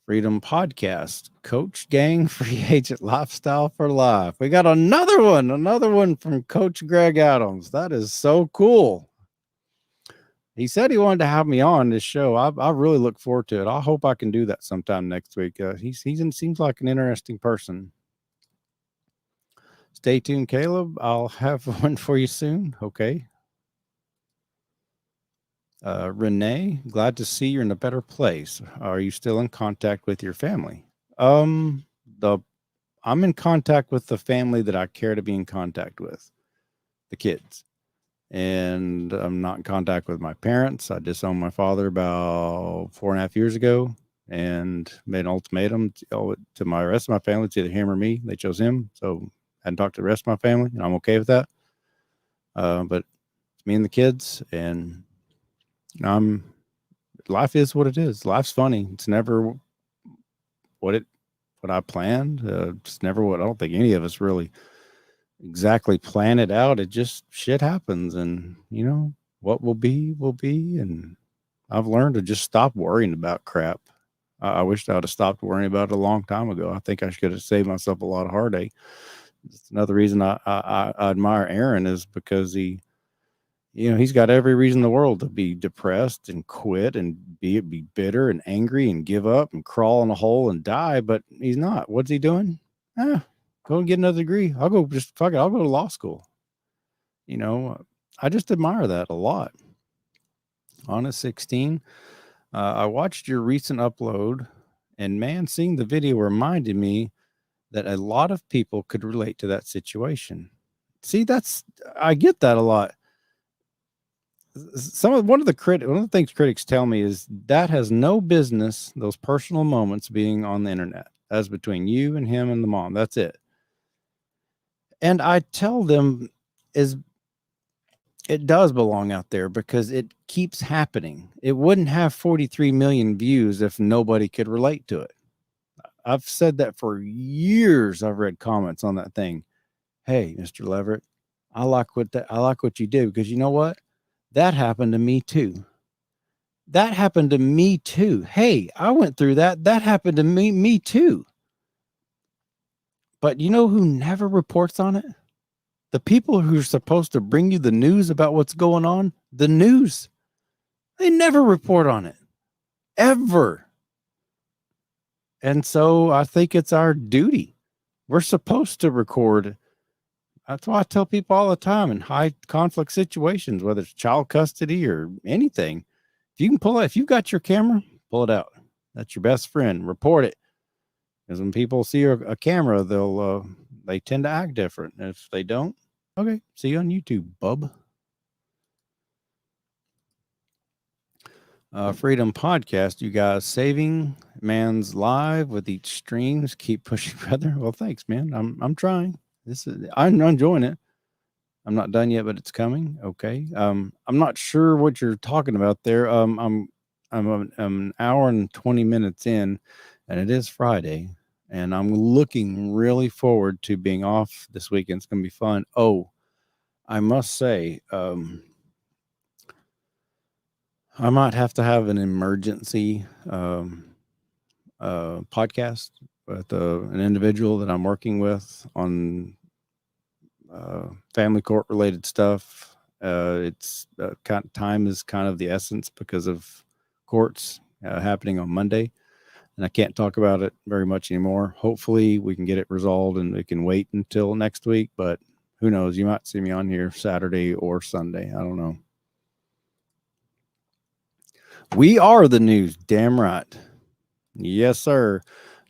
Freedom Podcast, Coach Gang, Free Agent Lifestyle for Life. We got another one from Coach Greg Adams. That is so cool. He said he wanted to have me on this show. I really look forward to it. I hope I can do that sometime next week. He seems like an interesting person. Stay tuned, Caleb. I'll have one for you soon. Okay. Renee, glad to see you're in a better place. Are you still in contact with your family? I'm in contact with the family that I care to be in contact with, the kids. And I'm not in contact with my parents. I disowned my father about 4.5 years ago and made an ultimatum to my rest of my family. It's either him or me. They chose him. So I hadn't talked to the rest of my family, and I'm okay with that. But it's me and the kids, and life is what it is. Life's funny. It's never what I planned. It's never what I don't think any of us really exactly plan it out. It just shit happens, and what will be will be. And I've learned to just stop worrying about crap. I wish I would have stopped worrying about it a long time ago. I think I should have saved myself a lot of heartache. It's another reason I admire Aaron, is because he's got every reason in the world to be depressed and quit and be bitter and angry and give up and crawl in a hole and die, but he's not. What's he doing? Go and get another degree. I'll go I'll go to law school. I just admire that a lot. Honest 16. I watched your recent upload, and man, seeing the video reminded me that a lot of people could relate to that situation. See, I get that a lot. One of the things critics tell me is that has no business, those personal moments, being on the internet. That's between you and him and the mom. That's it. And I tell them it does belong out there because it keeps happening. It wouldn't have 43 million views if nobody could relate to it. I've said that for years. I've read comments on that thing. Hey, Mr. Leverett, I like what you did, because you know what? That happened to me too. That happened to me too. Hey, I went through that. That happened to me too. But you know who never reports on it? The people who are supposed to bring you the news about what's going on, the news. They never report on it. Ever. And so I think it's our duty. We're supposed to record. That's why I tell people all the time, in high conflict situations, whether it's child custody or anything, if you can pull it, if you've got your camera, pull it out. That's your best friend. Report it. Because when people see a camera, they tend to act different. And if they don't, okay, see you on YouTube, bub. Freedom Podcast, you guys saving man's live with each streams. Keep pushing, brother. Well, thanks, man. I'm trying. I'm enjoying it. I'm not done yet, but it's coming. Okay. I'm not sure what you're talking about there. I'm an hour and 20 minutes in, and it is Friday, and I'm looking really forward to being off this weekend. It's gonna be fun. Oh, I must say, I might have to have an emergency podcast with an individual that I'm working with on family court related stuff. It's time is kind of the essence because of courts happening on Monday, and I can't talk about it very much anymore. Hopefully we can get it resolved and we can wait until next week, but who knows? You might see me on here Saturday or Sunday. I don't know. We are the news. Damn right. Yes, sir.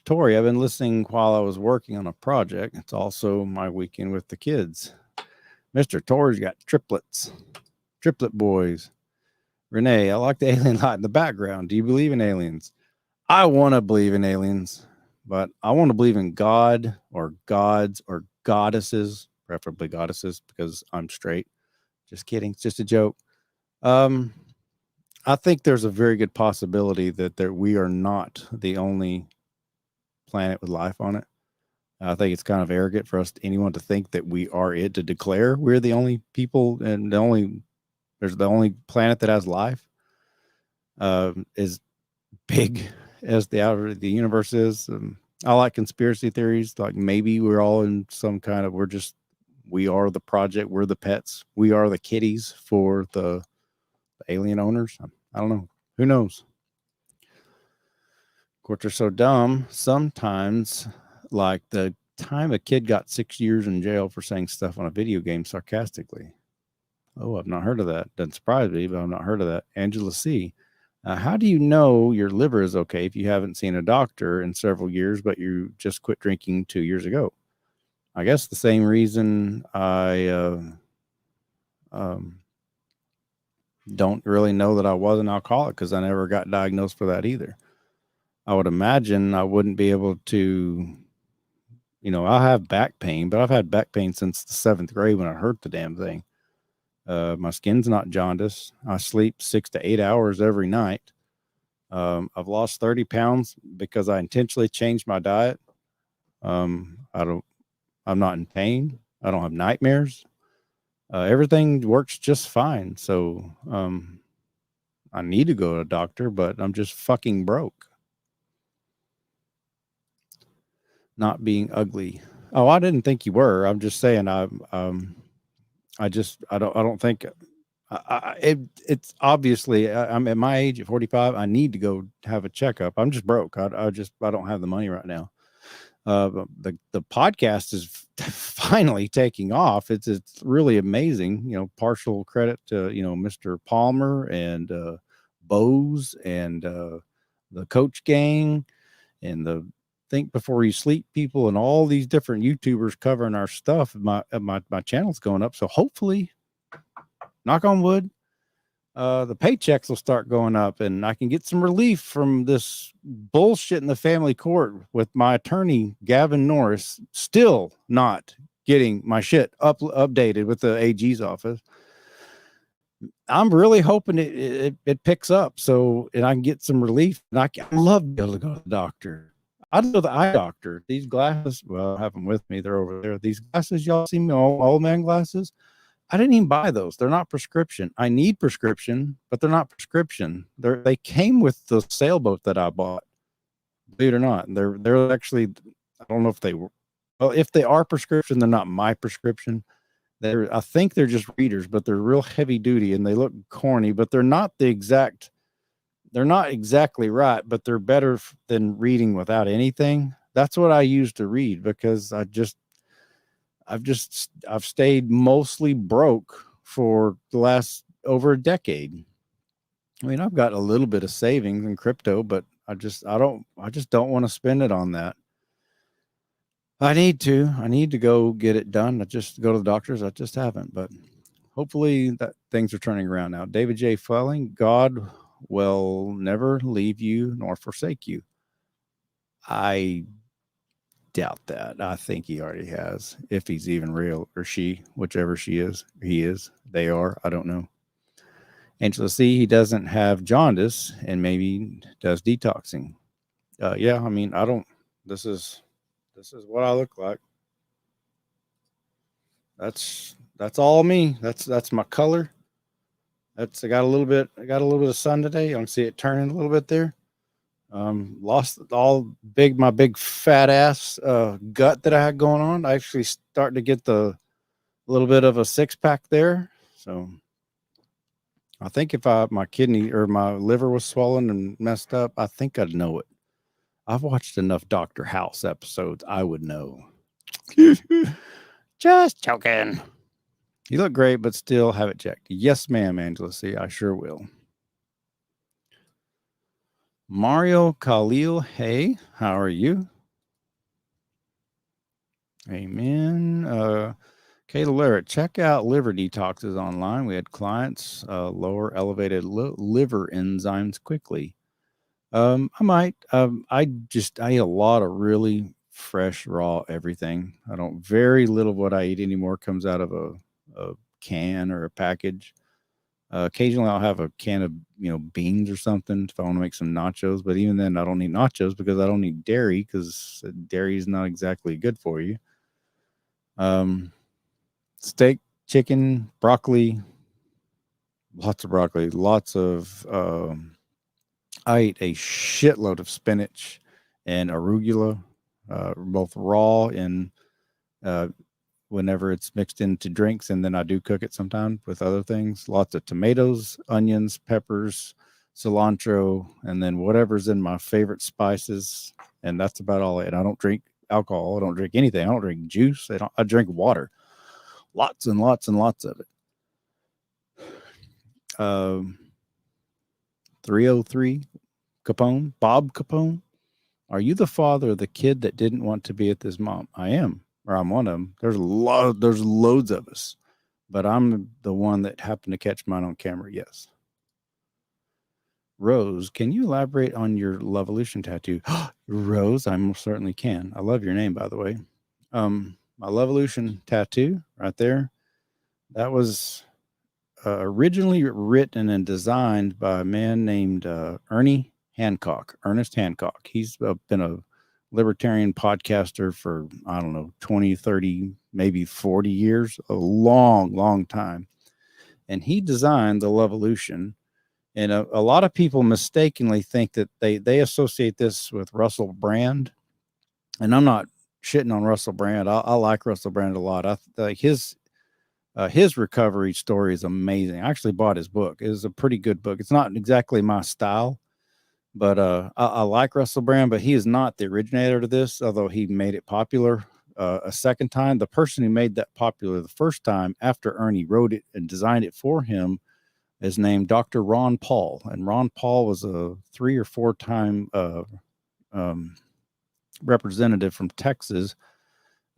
Tori, I've been listening while I was working on a project. It's also my weekend with the kids. Mr. Tori's got triplet boys. Renee, I like the alien light in the background. Do you believe in aliens? I want to believe in aliens, but I want to believe in God or gods or goddesses, preferably goddesses, because I'm straight. Just kidding. It's just a joke. I think there's a very good possibility that we are not the only planet with life on it. I think it's kind of arrogant for anyone to think that we are it, to declare we're the only people and there's the only planet that has life. As big as the universe is. I like conspiracy theories. Like maybe we're all in some kind of, we are the project. We're the pets. We are the kitties for the alien owners. I don't know. Who knows? Courts are so dumb. Sometimes, like the time a kid got 6 years in jail for saying stuff on a video game sarcastically. Oh, I've not heard of that. Doesn't surprise me, but I've not heard of that. Angela C. How do you know your liver is okay if you haven't seen a doctor in several years, but you just quit drinking 2 years ago? I guess the same reason I don't really know that I was an alcoholic, because I never got diagnosed for that either. I would imagine I wouldn't be able to, I have back pain, but I've had back pain since the 7th grade when I hurt the damn thing. My skin's not jaundiced. I sleep 6 to 8 hours every night. I've lost 30 pounds because I intentionally changed my diet. I'm not in pain. I don't have nightmares. Everything works just fine. So, I need to go to a doctor, but I'm just fucking broke. Not being ugly. Oh, I didn't think you were. I'm just saying, I don't think it's obviously, I'm at my age at 45. I need to go have a checkup. I'm just broke. I don't have the money right now. The podcast is finally taking off. It's really amazing. Partial credit to, Mr. Palmer and, Bose and, the Coach Gang and the Think Before You Sleep people and all these different YouTubers covering our stuff. My channel's going up. So hopefully, knock on wood, the paychecks will start going up and I can get some relief from this bullshit in the family court with my attorney, Gavin Norris, still not getting my shit updated with the AG's office. I'm really hoping it picks up and I can get some relief. And I love to be able to go to the doctor. I go to the eye doctor. These glasses, well, I have them with me. They're over there. These glasses, y'all see me, old man glasses. I didn't even buy those. They're not prescription. I need prescription, but they're not prescription. They came with the sailboat that I bought. Believe it or not, they're actually, I don't know if they were. Well, if they are prescription, they're not my prescription. I think they're just readers, but they're real heavy duty and they look corny, but they're not exactly right, but they're better than reading without anything. That's what I use to read, because I've stayed mostly broke for the last over a decade. I mean, I've got a little bit of savings in crypto, but I just don't want to spend it on that. I need to go get it done. I just go to the doctors. I just haven't, but hopefully that things are turning around now. David J. Felling, God will never leave you nor forsake you. I doubt that. I think he already has, if he's even real, or she, whichever she is, he is, they are. I don't know. Angela C, he doesn't have jaundice and maybe does detoxing. Yeah, I mean, I don't. This is what I look like. That's all me. That's my color. I got a little bit. I got a little bit of sun today. You can see it turning a little bit there. Lost all my big fat ass gut that I had going on. I actually starting to get the little bit of a 6-pack there. So I think if my kidney or my liver was swollen and messed up, I think I'd know it. I've watched enough Dr. House episodes. I would know. Just joking. You look great, but still have it checked. Yes, ma'am, Angela C. I sure will. Mario Khalil, hey, how are you? Amen. Kayla Leverett, check out liver detoxes online. We had clients lower elevated liver enzymes quickly. I might. I eat a lot of really fresh, raw everything. Very little of what I eat anymore comes out of a can or a package. Occasionally I'll have a can of, beans or something if I want to make some nachos. But even then, I don't eat nachos because I don't eat dairy, because dairy is not exactly good for you. Steak, chicken, broccoli, lots of broccoli, lots of. I eat a shitload of spinach and arugula, both raw and whenever it's mixed into drinks, and then I do cook it sometimes with other things. Lots of tomatoes, onions, peppers, cilantro, and then whatever's in my favorite spices. And that's about all. And I don't drink alcohol. I don't drink anything. I don't drink juice. I drink water. Lots and lots and lots of it. 303 Capone, Bob Capone. Are you the father of the kid that didn't want to be with his mom? I am, or I'm one of them. There's loads of us, but I'm the one that happened to catch mine on camera. Yes. Rose, can you elaborate on your Levolution tattoo? Rose, I most certainly can. I love your name, by the way. My Levolution tattoo right there, that was originally written and designed by a man named Ernest Hancock. He's been a libertarian podcaster for, I don't know, 20, 30, maybe 40 years, a long time. And he designed the Levolution. And a lot of people mistakenly think that they associate this with Russell Brand. And I'm not shitting on Russell Brand. I like Russell Brand a lot. I like his recovery story is amazing. I actually bought his book. It was a pretty good book. It's not exactly my style, but I like Russell Brand, but he is not the originator of this, although he made it popular a second time. The person who made that popular the first time, after Ernie wrote it and designed it for him, is named Dr. Ron Paul. And Ron Paul was a 3 or 4 time representative from Texas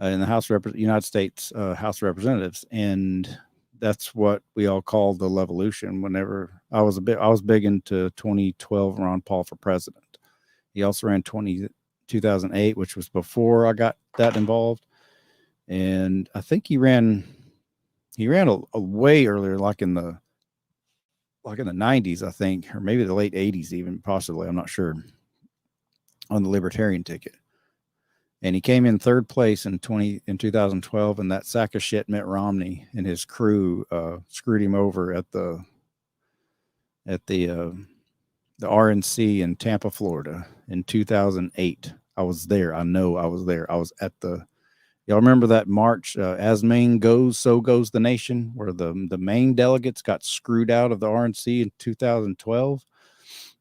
in the United States House of Representatives. And that's what we all call the Levolution. Whenever I was big into 2012 Ron Paul for president. He also ran 2008, which was before I got that involved. And I think he ran a way earlier, like in the 90s, I think, or maybe the late 80s, even possibly. I'm not sure, on the libertarian ticket. And he came in third place in 2012, and that sack of shit Mitt Romney and his crew screwed him over at the RNC in Tampa, Florida in 2008. I was there. I know I was there. I was at y'all remember that march, as Maine goes, so goes the nation, where the Maine delegates got screwed out of the RNC in 2012.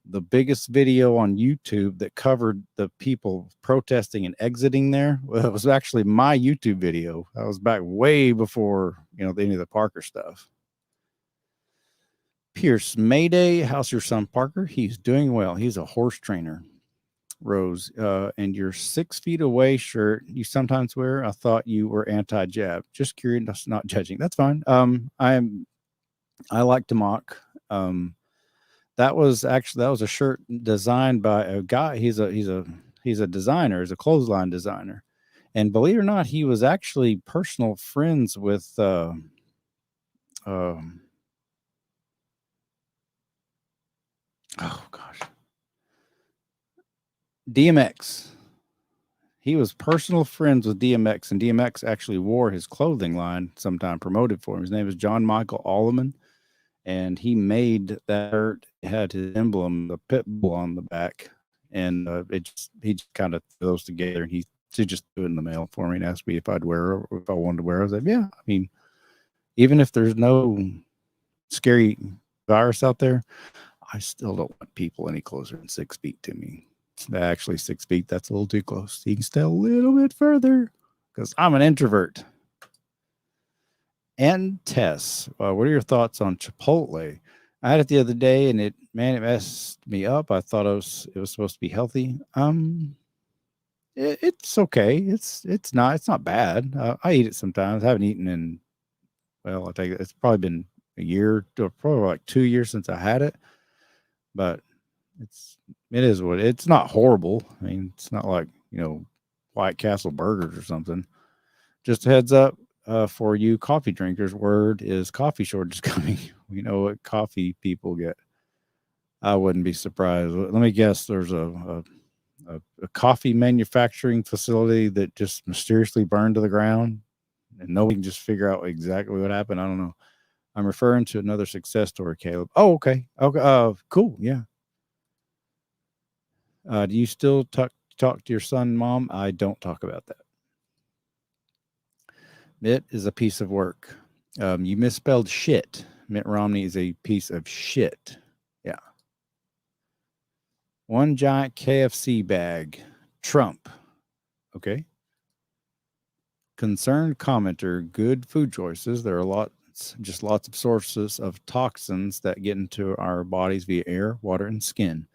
The biggest video on YouTube that covered the people protesting and exiting there, well, it was actually my YouTube video. That was back way before, any of the Parker stuff. Pierce Mayday, how's your son Parker? He's doing well. He's a horse trainer. Rose, and your 6 feet away shirt you sometimes wear, I thought you were anti-jab. Just curious, not judging. That's fine. I like to mock. That was a shirt designed by a guy. He's a designer. He's a clothesline designer, and believe it or not, he was actually personal friends with oh gosh, DMX. He was personal friends with DMX, and DMX actually wore his clothing line sometime, promoted for him. His name is John Michael Alleman, and he made that shirt. It had his emblem, the pit bull, on the back, and he just kind of threw those together, and he just threw it in the mail for me and asked me if I'd wear it, or if I wanted to wear it. I was like, yeah. I mean, even if there's no scary virus out there, I still don't want people any closer than 6 feet to me. Actually, 6 feet, that's a little too close. You can stay a little bit further because I'm an introvert. And Tess, what are your thoughts on Chipotle? I had it the other day, and it messed me up. I thought it was supposed to be healthy. It's okay. It's not bad. I eat it sometimes. I haven't eaten in, well, I think it's probably been a year, or probably like 2 years since I had it. But it is what it's not horrible. I mean, it's not like, White Castle burgers or something. Just a heads up for you coffee drinkers. Word is coffee shortage coming. We know what coffee people get. I wouldn't be surprised. Let me guess. There's a coffee manufacturing facility that just mysteriously burned to the ground, and nobody can just figure out exactly what happened. I don't know. I'm referring to another success story, Caleb. Oh, okay. Okay. Cool. Yeah. Do you still talk to your son, Mom? I don't talk about that. It is a piece of work. You misspelled shit. Mitt Romney is a piece of shit. Yeah. One giant KFC bag. Trump. Okay. Concerned commenter. Good food choices. There are lots of sources of toxins that get into our bodies via air, water, and skin.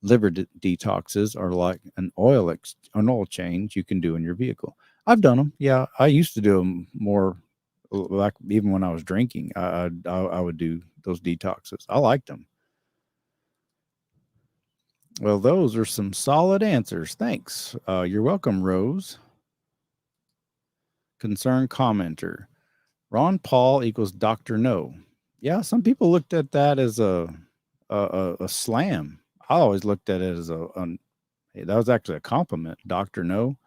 Liver detoxes are like an oil change you can do in your vehicle. I've done them. Yeah, I used to do them more, like even when I was drinking. I would do those detoxes. I liked them. Well, those are some solid answers. Thanks. You're welcome, Rose. Concerned commenter. Ron Paul equals Dr. No. Yeah, some people looked at that as a slam. I always looked at it as hey, that was actually a compliment. Dr. No.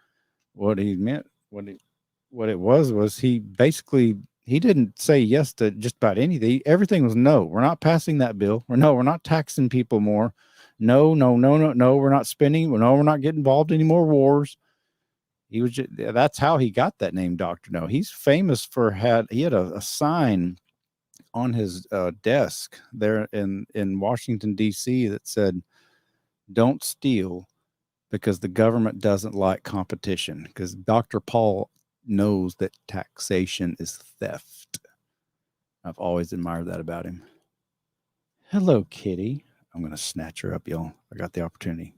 What he meant, what it was he basically, he didn't say yes to just about anything. Everything was no. We're not passing that bill. We're not taxing people more. No, we're not spending. No, we're not getting involved in any more wars. That's how he got that name, Dr. No. He's famous for he had a sign on his desk there in Washington, D.C. that said, "Don't steal, because the government doesn't like competition," because Dr. Paul knows that taxation is theft. I've always admired that about him. Hello, kitty. I'm going to snatch her up, y'all. I got the opportunity.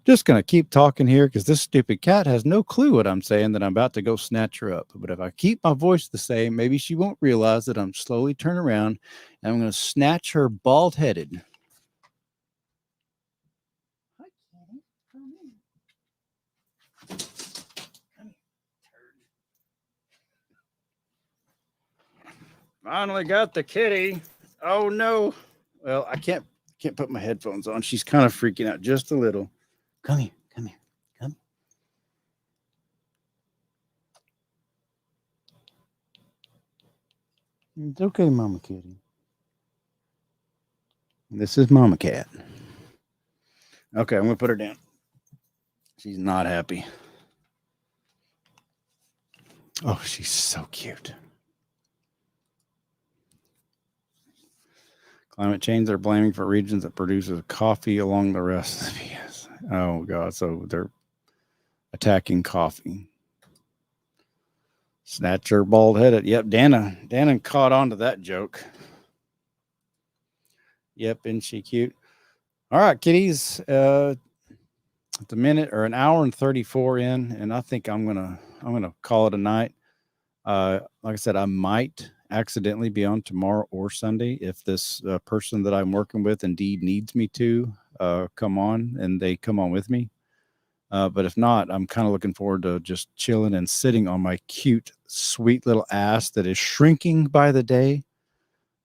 Just going to keep talking here because this stupid cat has no clue what I'm saying, that I'm about to go snatch her up. But if I keep my voice the same, maybe she won't realize that I'm slowly turning around and I'm going to snatch her bald-headed. Hi, kitty. Come in. Finally got the kitty. Oh no. Well, I can't put my headphones on. She's kind of freaking out just a little. Come here. Come. It's okay, Mama Kitty. This is Mama Cat. Okay, I'm gonna put her down. She's not happy. Oh, she's so cute. Climate change, they're blaming for regions that produces coffee along the rest of the US. Oh, God. So they're attacking coffee. Snatch her bald-headed. Yep, Dana caught on to that joke. Yep, isn't she cute? All right, kitties. It's a minute or an hour and 34 in, and I think I'm gonna call it a night. Like I said, I might accidentally be on tomorrow or Sunday if this person that I'm working with indeed needs me to come on, and they come on with me. But if not, I'm kind of looking forward to just chilling and sitting on my cute, sweet little ass that is shrinking by the day.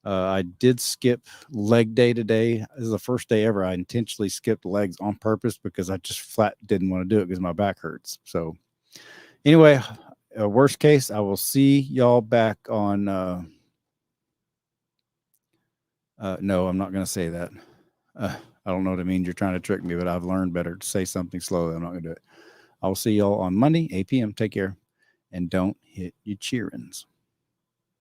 I did skip leg day today. This is the first day ever I intentionally skipped legs on purpose because I just flat didn't want to do it because my back hurts. So anyway, worst case, I will see y'all back on. No, I'm not going to say that. I don't know what it means. You're trying to trick me, but I've learned better to say something slowly. I'm not going to do it. I'll see y'all on Monday, 8 p.m. Take care, and don't hit your cheerings.